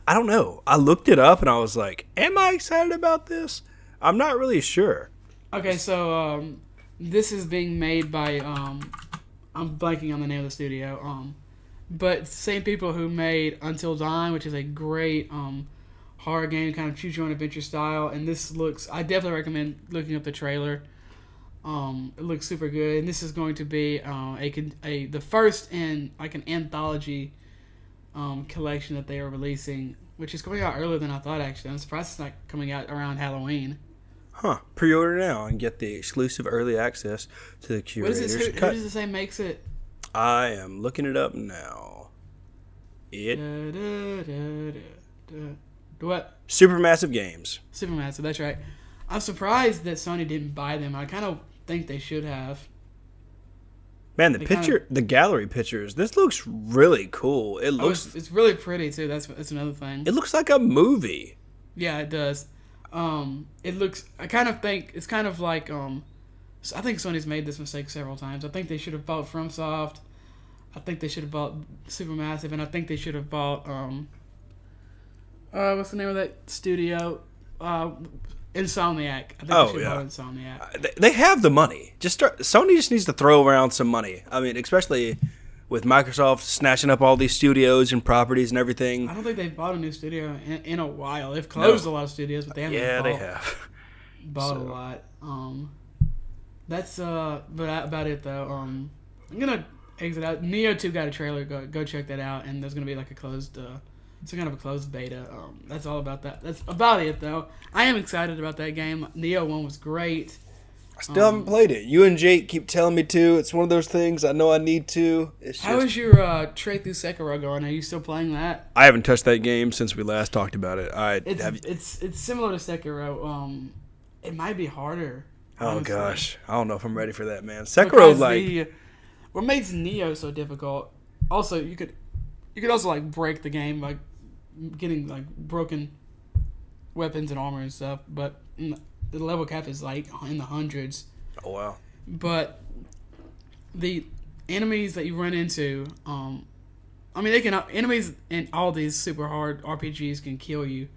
don't know. I looked it up, and I was like, am I excited about this? I'm not really sure. Okay, so this is being made by... I'm blanking on the name of the studio. But same people who made Until Dawn, which is a great... horror game, kind of choose your own adventure style, and this looks. I definitely recommend looking up the trailer. It looks super good, and this is going to be the first in like an anthology collection that they are releasing, which is coming out earlier than I thought. Actually, I'm surprised it's not coming out around Halloween. Huh. Pre-order now and get the exclusive early access to the curator's cut. Who does it say makes it? I am looking it up now. What? Supermassive Games. Supermassive, that's right. I'm surprised that Sony didn't buy them. I kind of think they should have. Man, the gallery pictures. This looks really cool. It looks. It's really pretty too. That's another thing. It looks like a movie. Yeah, it does. It looks. I kind of think it's kind of like. I think Sony's made this mistake several times. I think they should have bought FromSoft. I think they should have bought Supermassive, and I think they should have bought. What's the name of that studio? Insomniac. I think they should have bought Insomniac. They have the money. Sony just needs to throw around some money. I mean, especially with Microsoft snatching up all these studios and properties and everything. I don't think they've bought a new studio in a while. They've closed a lot of studios, but they haven't. Yeah, they have. Bought a lot. That's about it though. I'm gonna exit out. Neo 2 got a trailer. Go check that out. And there's gonna be like a closed. Some kind of a closed beta. That's all about that. That's about it, though. I am excited about that game. Neo 1 was great. I still haven't played it. You and Jake keep telling me to. It's one of those things I know I need to. How is your trade through Sekiro going? Are you still playing that? I haven't touched that game since we last talked about it. It's similar to Sekiro. It might be harder. Honestly. Oh gosh, I don't know if I'm ready for that, man. Sekiro what makes Neo so difficult? Also, you could also like break the game by getting like broken weapons and armor and stuff, but the level cap is like in the hundreds. Oh wow! But the enemies that you run into, enemies in all these super hard RPGs can kill you,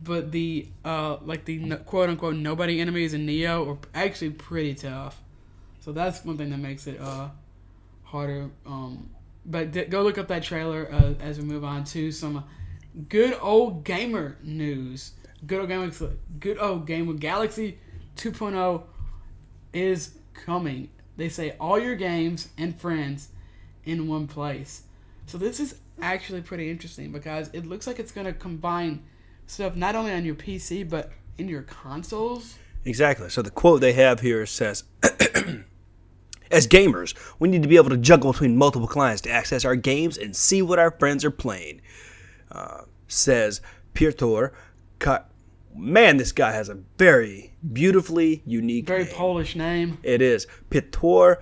but the quote unquote nobody enemies in Neo are actually pretty tough. So that's one thing that makes it harder. But go look up that trailer as we move on to some good old gamer news. Good old Gamer Galaxy 2.0 is coming. They say all your games and friends in one place. So this is actually pretty interesting because it looks like it's going to combine stuff not only on your PC but in your consoles. Exactly. So the quote they have here says, as gamers, we need to be able to juggle between multiple clients to access our games and see what our friends are playing. Says Piotr. Man, this guy has a very beautifully unique very name. Polish name. It is. Piotr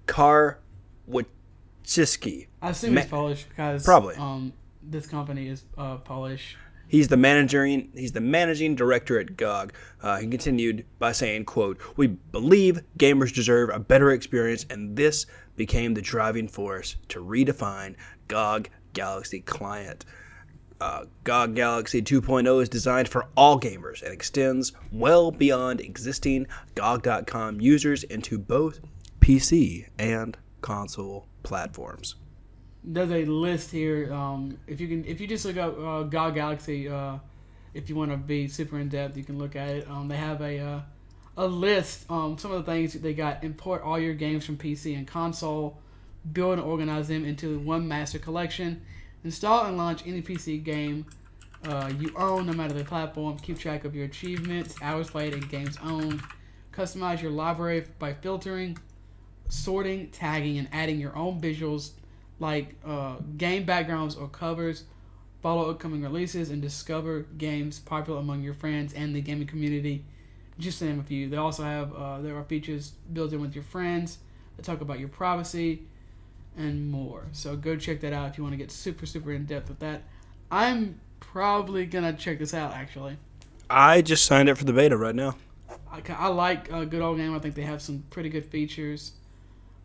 Karwczycki. I assume he's Polish because probably. This company is Polish. He's the managing director at GOG. He continued by saying, quote, "We believe gamers deserve a better experience, and this became the driving force to redefine GOG Galaxy Client. GOG Galaxy 2.0 is designed for all gamers and extends well beyond existing GOG.com users into both PC and console platforms." There's a list here. If you just look up GOG Galaxy, if you want to be super in depth, you can look at it. They have a list. Some of the things they got: import all your games from PC and console, build and organize them into one master collection, install and launch any PC game you own, no matter the platform. Keep track of your achievements, hours played, and games owned. Customize your library by filtering, sorting, tagging, and adding your own visuals like game backgrounds or covers. Follow upcoming releases and discover games popular among your friends and the gaming community, just to name a few. They also have there are features built in with your friends that talk about your privacy and more. So go check that out if you want to get super in depth with that. I'm probably gonna check this out actually. I just signed up for the beta right now. I like Good Old Game. I think they have some pretty good features.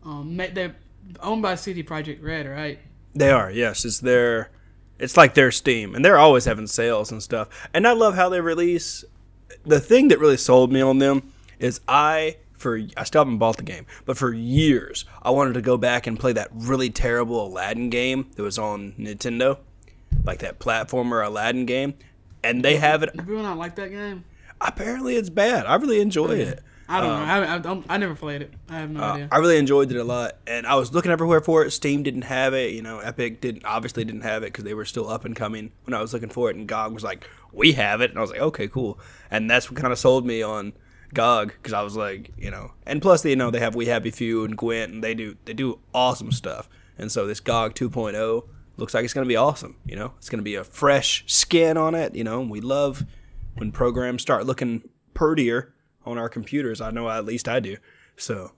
They're owned by CD Projekt Red, right? They are, yes. It's like their Steam, and they're always having sales and stuff. And I love how they release. The thing that really sold me on them is I still haven't bought the game, but for years I wanted to go back and play that really terrible Aladdin game that was on Nintendo, like that platformer Aladdin game, and they have it. Do people not like that game? Apparently, it's bad. I really enjoyed it. I don't know. I never played it. I have no idea. I really enjoyed it a lot, and I was looking everywhere for it. Steam didn't have it. Epic didn't have it because they were still up and coming when I was looking for it. And GOG was like, "We have it," and I was like, "Okay, cool." And that's what kind of sold me on GOG because I was like, and plus they have We Happy Few and Gwent, and they do awesome stuff. And so this GOG 2.0 looks like it's going to be awesome. It's going to be a fresh skin on it. We love when programs start looking prettier on our computers. I know at least I do. So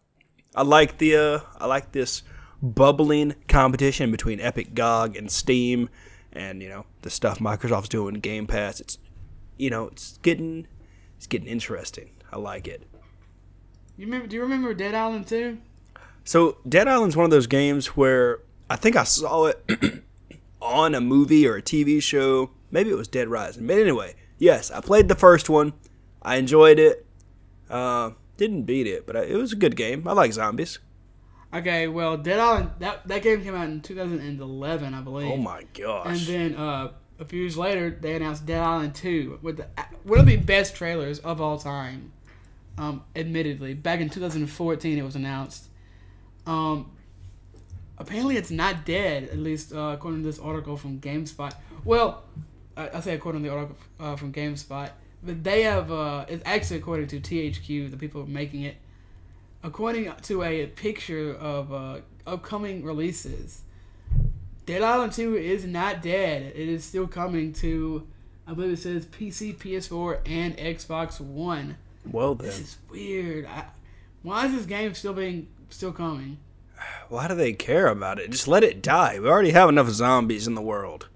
I like this bubbling competition between Epic, GOG, and Steam, and the stuff Microsoft's doing, Game Pass. It's it's getting interesting. I like it. Do you remember Dead Island 2? So Dead Island's one of those games where I think I saw it on a movie or a TV show. Maybe it was Dead Rising. But anyway, yes, I played the first one. I enjoyed it. Didn't beat it, but it was a good game. I like zombies. Okay, well, Dead Island, that game came out in 2011, I believe. Oh my gosh. And then a few years later, they announced Dead Island 2 with one of the best trailers of all time. Admittedly, back in 2014 it was announced. Apparently it's not dead, at least according to this article from GameSpot. Well, I say according to the article from GameSpot, but they have, it's actually according to THQ, the people making it. According to a picture of upcoming releases, Dead Island 2 is not dead. It is still coming to, I believe it says PC, PS4, and Xbox One. Well then. This is weird. Why is this game still coming? Why do they care about it? Just let it die. We already have enough zombies in the world.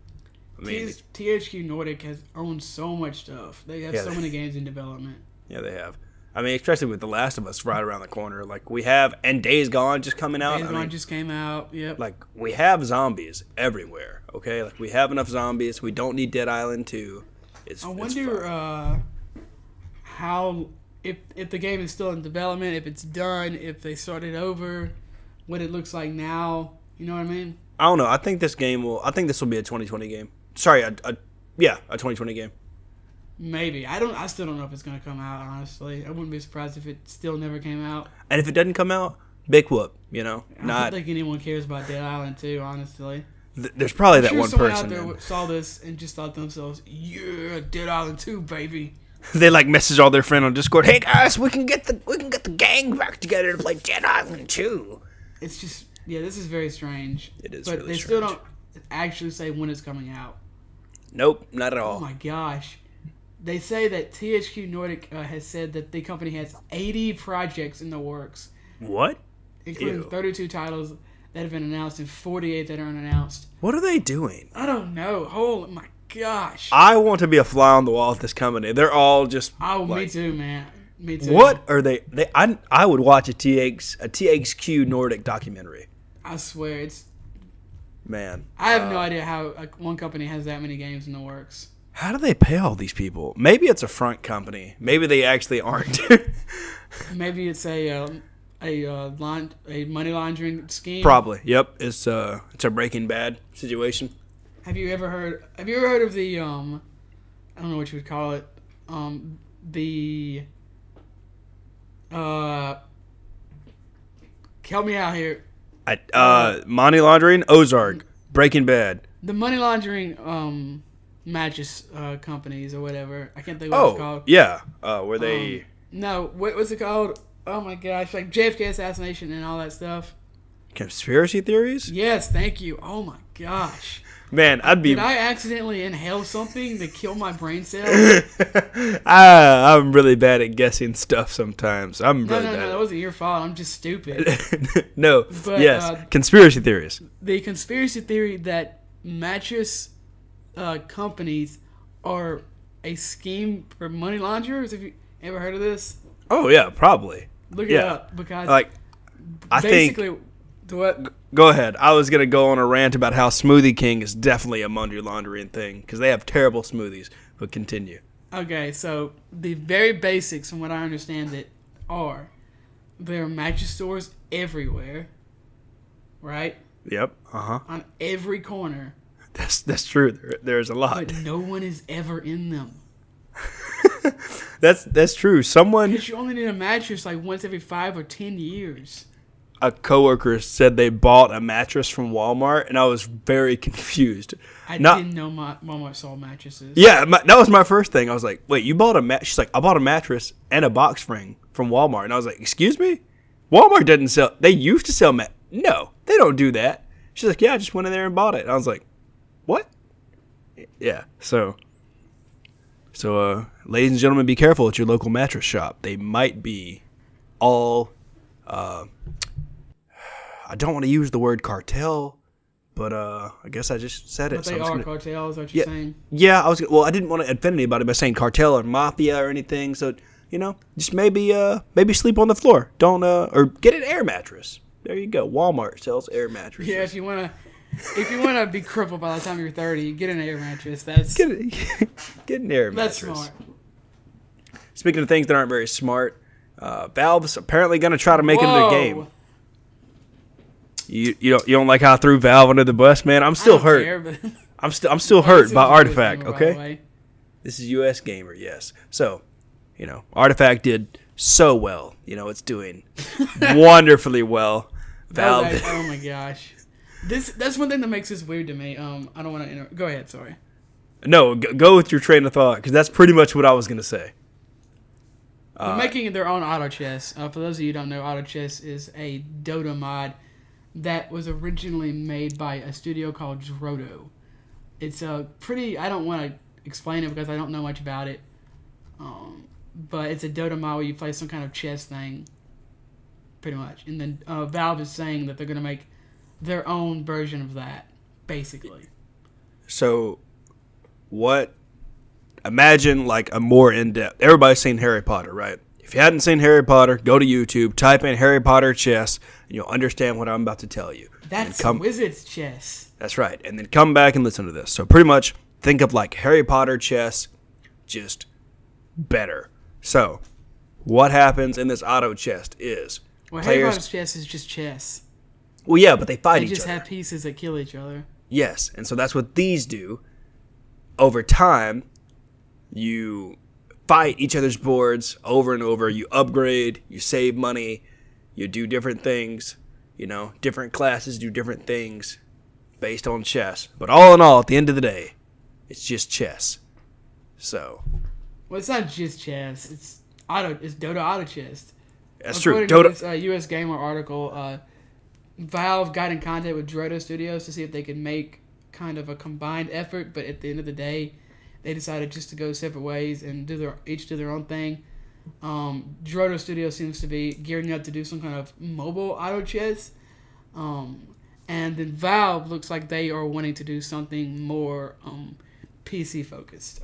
I mean, THQ Nordic has owned so much stuff. They have so many games in development. Yeah, they have. I mean, especially with The Last of Us right around the corner. Like, we have, and Days Gone just coming out. Days Gone just came out, yep. Like, we have zombies everywhere, okay? Like, we have enough zombies. We don't need Dead Island 2. I wonder how, if the game is still in development, if it's done, if they started over, what it looks like now. You know what I mean? I don't know. I think this will be a 2020 game. Sorry, a 2020 game. Maybe. I still don't know if it's going to come out, honestly. I wouldn't be surprised if it still never came out. And if it doesn't come out, big whoop, I don't think anyone cares about Dead Island 2, honestly. There's probably that one person. Someone out there saw this and just thought to themselves, yeah, Dead Island 2, baby. They message all their friends on Discord, hey guys, we can get the gang back together to play Dead Island 2. It's just, this is very strange. It is but really they strange. Still don't actually say when it's coming out. Nope, not at all. Oh my gosh. They say that THQ Nordic has said that the company has 80 projects in the works. What? Including 32 titles that have been announced and 48 that are unannounced. What are they doing? I don't know. Oh my gosh. I want to be a fly on the wall at this company. They're all just... Oh, me too, man. Me too. What are they... I would watch a THQ Nordic documentary. I swear, it's... Man. I have no idea how one company has that many games in the works. How do they pay all these people? Maybe it's a front company. Maybe they actually aren't. Maybe it's a money laundering scheme. Probably. Yep. It's a Breaking Bad situation. Have you ever heard of the I don't know what you would call it. Help me out here. Money laundering, Ozark, Breaking Bad. The money laundering mattress companies or whatever. I can't think of what it's called. Yeah. Were they... No, what was it called? Oh my gosh, like JFK assassination and all that stuff. Conspiracy theories? Yes, thank you. Oh my gosh. Man, Did I accidentally inhale something to kill my brain cells? I'm really bad at guessing stuff sometimes. No, that wasn't your fault. I'm just stupid. No, but, yes, conspiracy theories. The conspiracy theory that mattress companies are a scheme for money launderers. Have you ever heard of this? Oh yeah, probably. Look it up because I basically, think. What? Go ahead. I was gonna go on a rant about how Smoothie King is definitely a money laundering thing because they have terrible smoothies. But continue. Okay, so the very basics, from what I understand, there are mattress stores everywhere, right? Yep. On every corner. That's true. There's a lot. But no one is ever in them. That's true. Someone. Because you only need a mattress like once every 5 or 10 years. a coworker said they bought a mattress from Walmart, and I was very confused. I didn't know Walmart sold mattresses. Yeah, that was my first thing. I was like, wait, you bought a mattress? She's like, I bought a mattress and a box spring from Walmart. And I was like, excuse me? Walmart doesn't sell. They used to sell No, they don't do that. She's like, yeah, I just went in there and bought it. And I was like, what? Yeah, so ladies and gentlemen, be careful at your local mattress shop. They might be all, I don't want to use the word cartel, but I guess I just said it. But they are cartels, what you're saying? Yeah, I didn't want to offend anybody by saying cartel or mafia or anything, so, just maybe sleep on the floor. Don't, or get an air mattress. There you go. Walmart sells air mattresses. Yeah, if you want to be crippled by the time you're 30, get an air mattress. Get an air mattress. That's smart. Speaking of things that aren't very smart, Valve's apparently going to try to make it their game. You don't like how I threw Valve under the bus, man? I'm still hurt. Care, I'm still hurt by Artifact. Okay, this is US Gamer, yes. So, Artifact did so well. It's doing wonderfully well. Valve. Oh my gosh. That's one thing that makes this weird to me. I don't want to go ahead, sorry. No, go with your train of thought, because that's pretty much what I was going to say. They're making their own auto chess. For those of you who don't know, auto chess is a Dota mod that was originally made by a studio called Drodo. It's pretty... I don't want to explain it because I don't know much about it. But it's a Dota mod where you play some kind of chess thing, pretty much. And then Valve is saying that they're going to make their own version of that, basically. So, imagine like a more in-depth... Everybody's seen Harry Potter, right? If you hadn't seen Harry Potter, go to YouTube, type in Harry Potter chess, and you'll understand what I'm about to tell you. That's Wizard's chess. That's right. And then come back and listen to this. So pretty much think of like Harry Potter chess, just better. So, what happens in this auto chess is... Harry Potter's chess is just chess. Well, yeah, but they fight each other. They just have pieces that kill each other. Yes, and so that's what these do. Over time, you fight each other's boards over and over. You upgrade, you save money, you do different things. Different classes do different things based on chess. But all in all, at the end of the day, it's just chess. So. Well, it's not just chess. It's Dota Auto Chess. That's true. According to this US Gamer article, Valve got in contact with Drodo Studios to see if they could make kind of a combined effort, but at the end of the day, they decided just to go separate ways and each do their own thing. Drodo Studios seems to be gearing up to do some kind of mobile auto chess, and then Valve looks like they are wanting to do something more PC focused.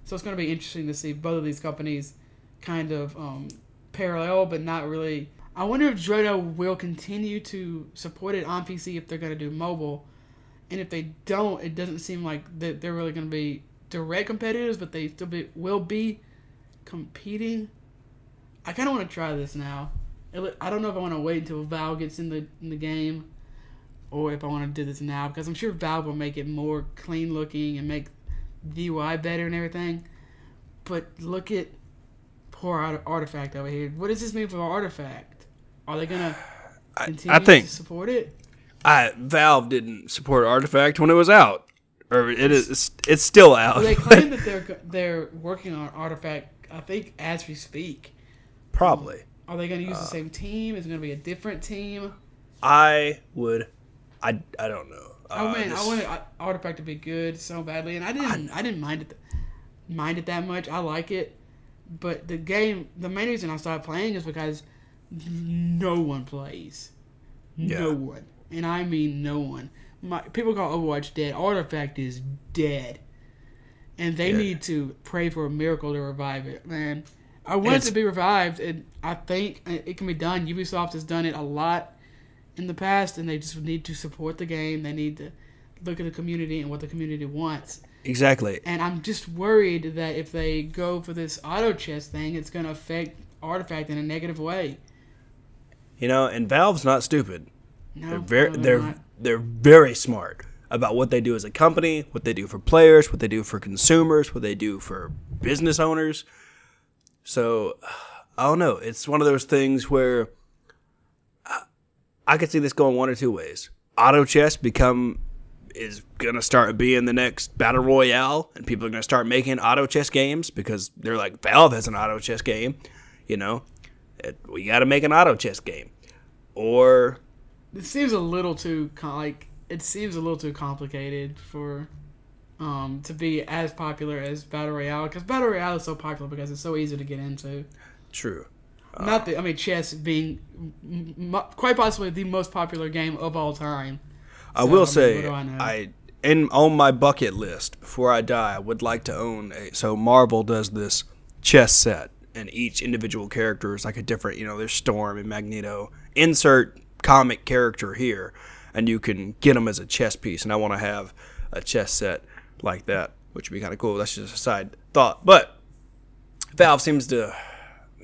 So it's going to be interesting to see both of these companies kind of parallel, but not really. I wonder if Drodo will continue to support it on PC if they're going to do mobile. And if they don't, it doesn't seem like they're really going to be direct competitors, but they still will be competing. I kind of want to try this now. I don't know if I want to wait until Valve gets in the game or if I want to do this now, because I'm sure Valve will make it more clean looking and make the UI better and everything. But look at poor Artifact over here. What does this mean for Artifact? Are they going to continue to support it? Valve didn't support Artifact when it was out. Or it's still out. Well, they claim that they're working on Artifact, I think, as we speak. Probably. Are they going to use the same team? Is it going to be a different team? I don't know. Man, I wanted Artifact to be good so badly, and I didn't mind it that much. I like it, but the main reason I started playing is because no one plays. No one. And I mean no one. People call Overwatch dead. Artifact is dead. And they need to pray for a miracle to revive it, man. I want it to be revived, and I think it can be done. Ubisoft has done it a lot in the past, and they just need to support the game. They need to look at the community and what the community wants. Exactly. And I'm just worried that if they go for this auto chess thing, it's going to affect Artifact in a negative way. And Valve's not stupid. No, they're very smart about what they do as a company, what they do for players, what they do for consumers, what they do for business owners. So, I don't know. It's one of those things where I could see this going one or two ways. Auto chess is going to start being the next battle royale, and people are going to start making auto chess games because they're like, Valve has an auto chess game, we got to make an auto chess game. Or it seems a little too complicated for to be as popular as battle royale, because battle royale is so popular because it's so easy to get into. True. Chess being quite possibly the most popular game of all time. I will say, on my bucket list, before I die, I would like to own so Marvel does this chess set, and each individual character is like a different, there's Storm and Magneto. Insert comic character here, and you can get them as a chess piece, and I want to have a chess set like that, which would be kind of cool. That's just a side thought. But Valve seems to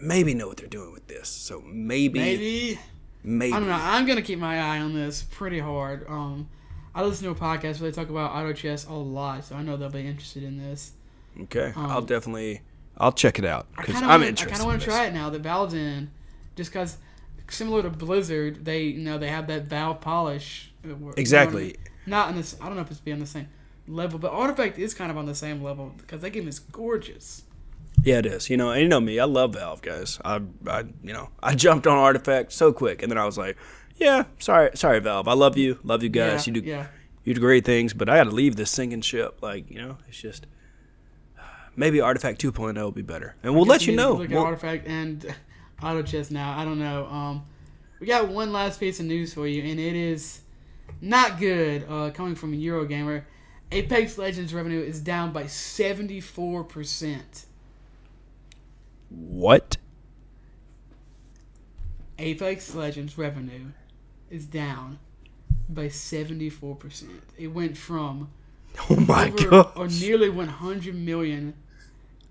maybe know what they're doing with this, so maybe. I don't know. I'm gonna keep my eye on this pretty hard. I listen to a podcast where they talk about auto chess a lot, so I know they'll be interested in this. Okay, I'll check it out because I'm interested. I kind of want to try it now that Valve's in, just because similar to Blizzard, they they have that Valve polish. Exactly. Not in this. I don't know if it's on the same level, but Artifact is kind of on the same level because that game is gorgeous. Yeah, it is. And me, I love Valve, guys. I jumped on Artifact so quick, and then I was like, yeah, sorry, Valve. I love you guys. You do great things, but I got to leave this sinking ship. It's just maybe Artifact 2.0 will be better, and we'll let you know. Look at Artifact and auto chess now. I don't know. We got one last piece of news for you, and it is not good. Coming from Eurogamer, Apex Legends revenue is down by 74%. What? Apex Legends revenue is down by 74%. It went from God, or nearly 100 million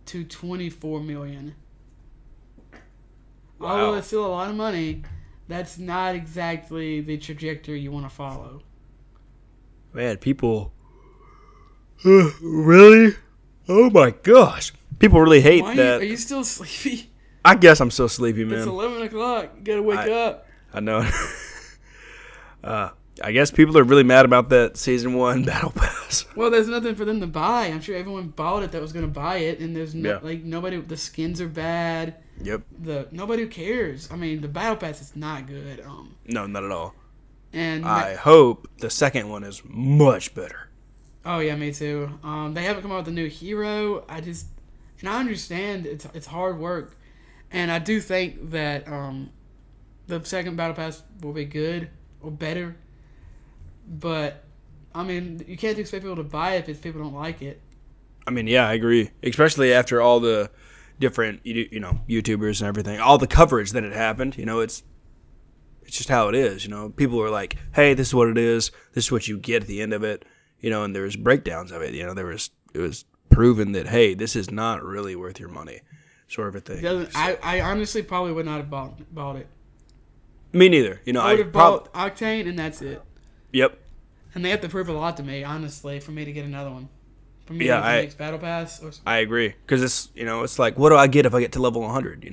to 24 million. Wow. Although it's still a lot of money, that's not exactly the trajectory you want to follow. Man, people really? Oh my gosh. People really hate that. Are you still sleepy? I guess I'm still sleepy, man. It's 11 o'clock. You gotta wake up. I know. I guess people are really mad about that Season 1 Battle Pass. Well, there's nothing for them to buy. I'm sure everyone bought it that was going to buy it, and there's nobody. The skins are bad. Yep. Nobody cares. I mean, the Battle Pass is not good. No, not at all. And I hope the second one is much better. Oh yeah, me too. They haven't come out with a new hero. And I understand it's hard work, and I do think that the second Battle Pass will be good or better. But I mean, you can't expect people to buy it if people don't like it. I mean, yeah, I agree. Especially after all the different YouTubers and everything, all the coverage that had happened. It's just how it is. People are like, "Hey, this is what it is. This is what you get at the end of it." And there's breakdowns of it. It was proven that, hey, this is not really worth your money, sort of a thing. I honestly probably would not have bought it. Me neither. I would have bought Octane, and that's it. Yep. And they have to prove a lot to me, honestly, for me to get another one. For me to get the next Battle Pass. I agree. Because it's like, what do I get if I get to level 100?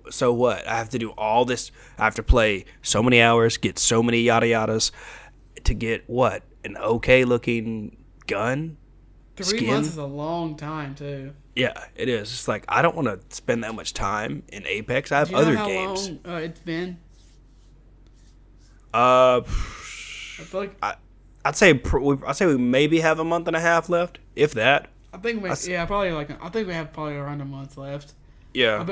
So what? I have to do all this. I have to play so many hours, get so many yada yadas to get what? An okay looking gun? 3 months is a long time, too. Yeah, it is. It's like, I don't want to spend that much time in Apex. I have other games. Do you know how long it's been? I feel like I'd say we maybe have a month and a half left, if that. I think we have probably around a month left. Yeah,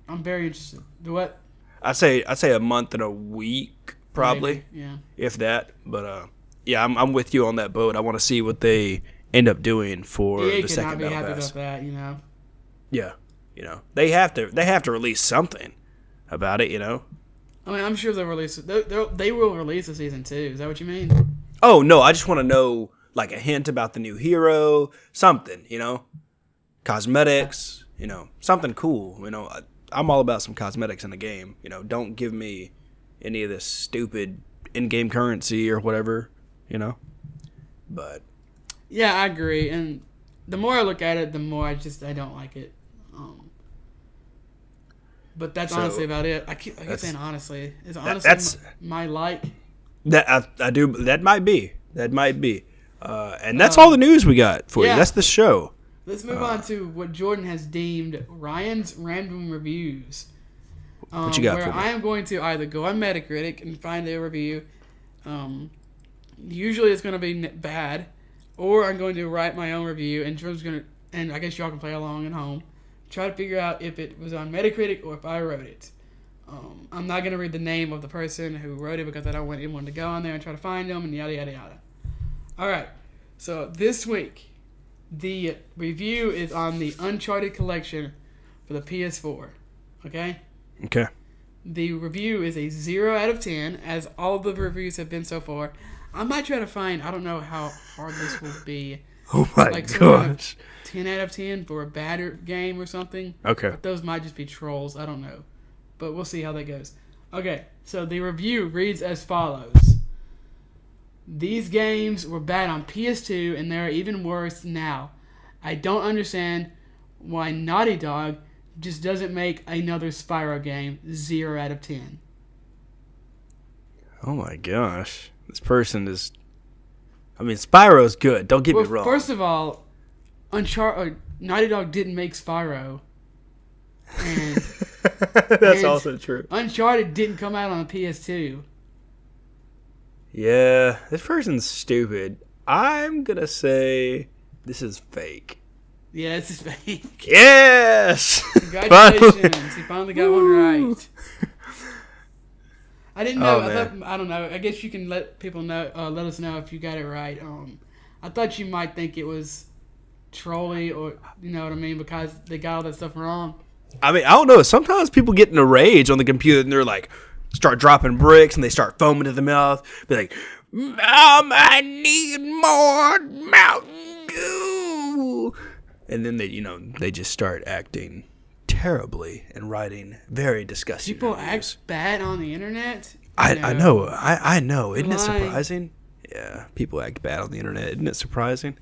I'm very interested. Do what? I'd say a month and a week, probably. Maybe, yeah. If that, but yeah, I'm with you on that boat. I want to see what they end up doing for the second Battle Pass. Happy about that, Yeah, they have to release something about it, I mean, I'm sure they'll release it. They will release a season 2. Is that what you mean? Oh no, I just want to know like a hint about the new hero, something, cosmetics, something cool. I'm all about some cosmetics in the game. Don't give me any of this stupid in-game currency or whatever, But yeah, I agree. And the more I look at it, the more I don't like it. But that's honestly about it. I keep saying honestly. It's honestly my like. That I do. That might be. And that's all the news we got for you. That's the show. Let's move on to what Jordan has deemed Ryan's random reviews. What you got for me? I am going to either go on Metacritic and find a review. Usually it's going to be bad, or I'm going to write my own review, and Jordan's going to, and I guess y'all can play along at home. Try to figure out if it was on Metacritic or if I wrote it. I'm not going to read the name of the person who wrote it because I don't want anyone to go on there and try to find them and yada, yada, yada. All right. So this week, the review is on the Uncharted collection for the PS4. Okay? Okay. The review is a 0 out of 10, as all the reviews have been so far. I might try to find, I don't know how hard this will be. Oh my gosh. 10 out of 10 for a bad game or something. Okay. But those might just be trolls. I don't know. But we'll see how that goes. Okay, so the review reads as follows. These games were bad on PS2 and they're even worse now. I don't understand why Naughty Dog just doesn't make another Spyro game. 0 out of 10. Oh my gosh. This person is... I mean, Spyro's good. Don't get me wrong. First of all, Naughty Dog didn't make Spyro. And that's also true. Uncharted didn't come out on the PS2. Yeah, this person's stupid. I'm going to say this is fake. Yeah, this is fake. Yes! Congratulations. He finally got one right. I didn't know. I don't know. I guess you can let people know. Let us know if you got it right. I thought you might think it was trolly, or you know what I mean, because they got all that stuff wrong. I mean, I don't know. Sometimes people get in a rage on the computer and they're like, start dropping bricks and they start foaming to the mouth. Be like, I need more Mountain Dew. And then they just start acting terribly and writing very disgusting People reviews. Act bad on the internet? I know. I know. Isn't it surprising? Yeah, people act bad on the internet. Isn't it surprising?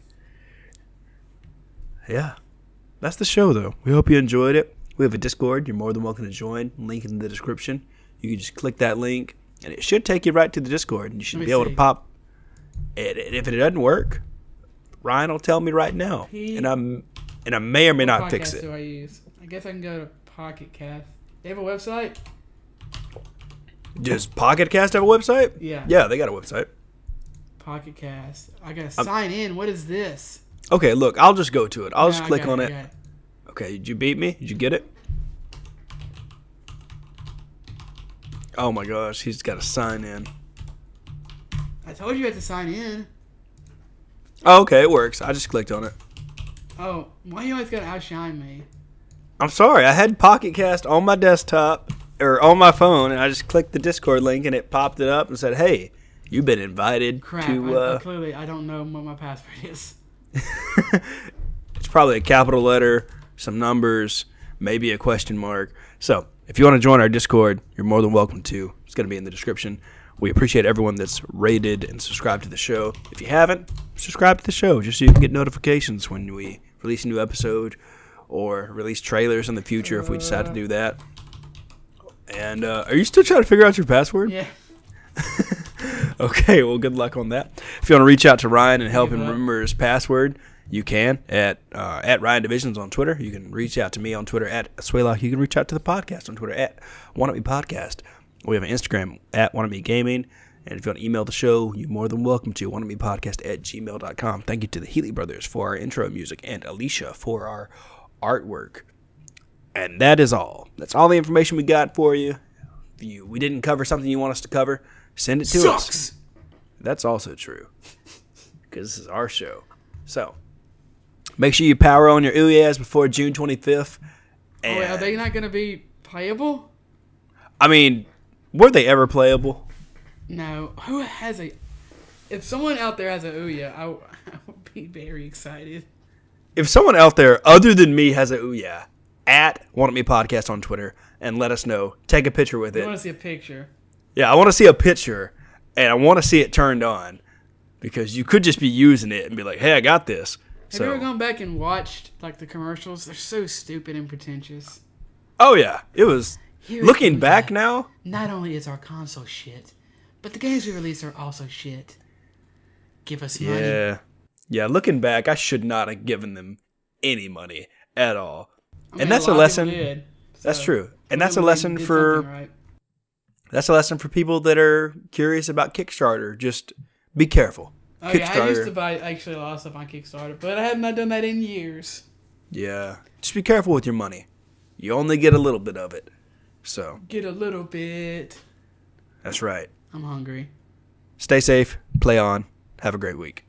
Yeah. That's the show, though. We hope you enjoyed it. We have a Discord. You're more than welcome to join. Link in the description. You can just click that link, and it should take you right to the Discord. And you should be able to pop it. If it doesn't work, Ryan will tell me right now, and I may or may not fix it. What podcast do I use? I guess I can go to Pocket Cast. They have a website? Does Pocket Cast have a website? Yeah. Yeah, they got a website. Pocket Cast. I gotta sign in. What is this? Okay, look, I'll just go to it. I'll just click on it. Okay, did you beat me? Did you get it? Oh my gosh, he's got to sign in. I told you had to sign in. Oh, okay, it works. I just clicked on it. Oh, why you always gotta outshine me? I'm sorry, I had Pocket Cast on my desktop, or on my phone, and I just clicked the Discord link, and it popped it up and said, hey, you've been invited to... Clearly, I don't know what my password is. It's probably a capital letter, some numbers, maybe a question mark. So, if you want to join our Discord, you're more than welcome to. It's going to be in the description. We appreciate everyone that's rated and subscribed to the show. If you haven't, subscribe to the show just so you can get notifications when we release a new episode or release trailers in the future if we decide to do that. And are you still trying to figure out your password? Yeah. Okay, well, good luck on that. If you want to reach out to Ryan and help him remember his password, you can at Ryan Divisions on Twitter. You can reach out to me on Twitter at Swaylock. You can reach out to the podcast on Twitter at Wanna Be Podcast. We have an Instagram at Wanna Be Gaming. And if you want to email the show, you're more than welcome to wannabepodcast@gmail.com. Thank you to the Healy Brothers for our intro music and Alicia for our artwork. And that is all. That's all the information we got for you. If we didn't cover something you want us to cover, send it to us. That's also true. Because this is our show. So, make sure you power on your Ouya's before June 25th. And are they not going to be playable? I mean, were they ever playable? No. Who has a... If someone out there has a Ouya, I would be very excited. If someone out there other than me has a Ouya, at Want Me Podcast on Twitter, and let us know. Take a picture with it. I want to see a picture. Yeah, I want to see a picture, and I want to see it turned on, because you could just be using it and be like, hey, I got this. Have you ever gone back and watched like the commercials? They're so stupid and pretentious. Oh, yeah. It was... Looking back now, not only is our console shit, but the games we release are also shit. Give us money. Yeah. Looking back, I should not have given them any money at all. And that's a lesson. Did, so that's true, and that's a lesson for. Right. That's a lesson for people that are curious about Kickstarter. Just be careful. Oh yeah, I used to buy actually a lot of stuff on Kickstarter, but I have not done that in years. Yeah, just be careful with your money. You only get a little bit of it, so. Get a little bit. That's right. I'm hungry. Stay safe. Play on. Have a great week.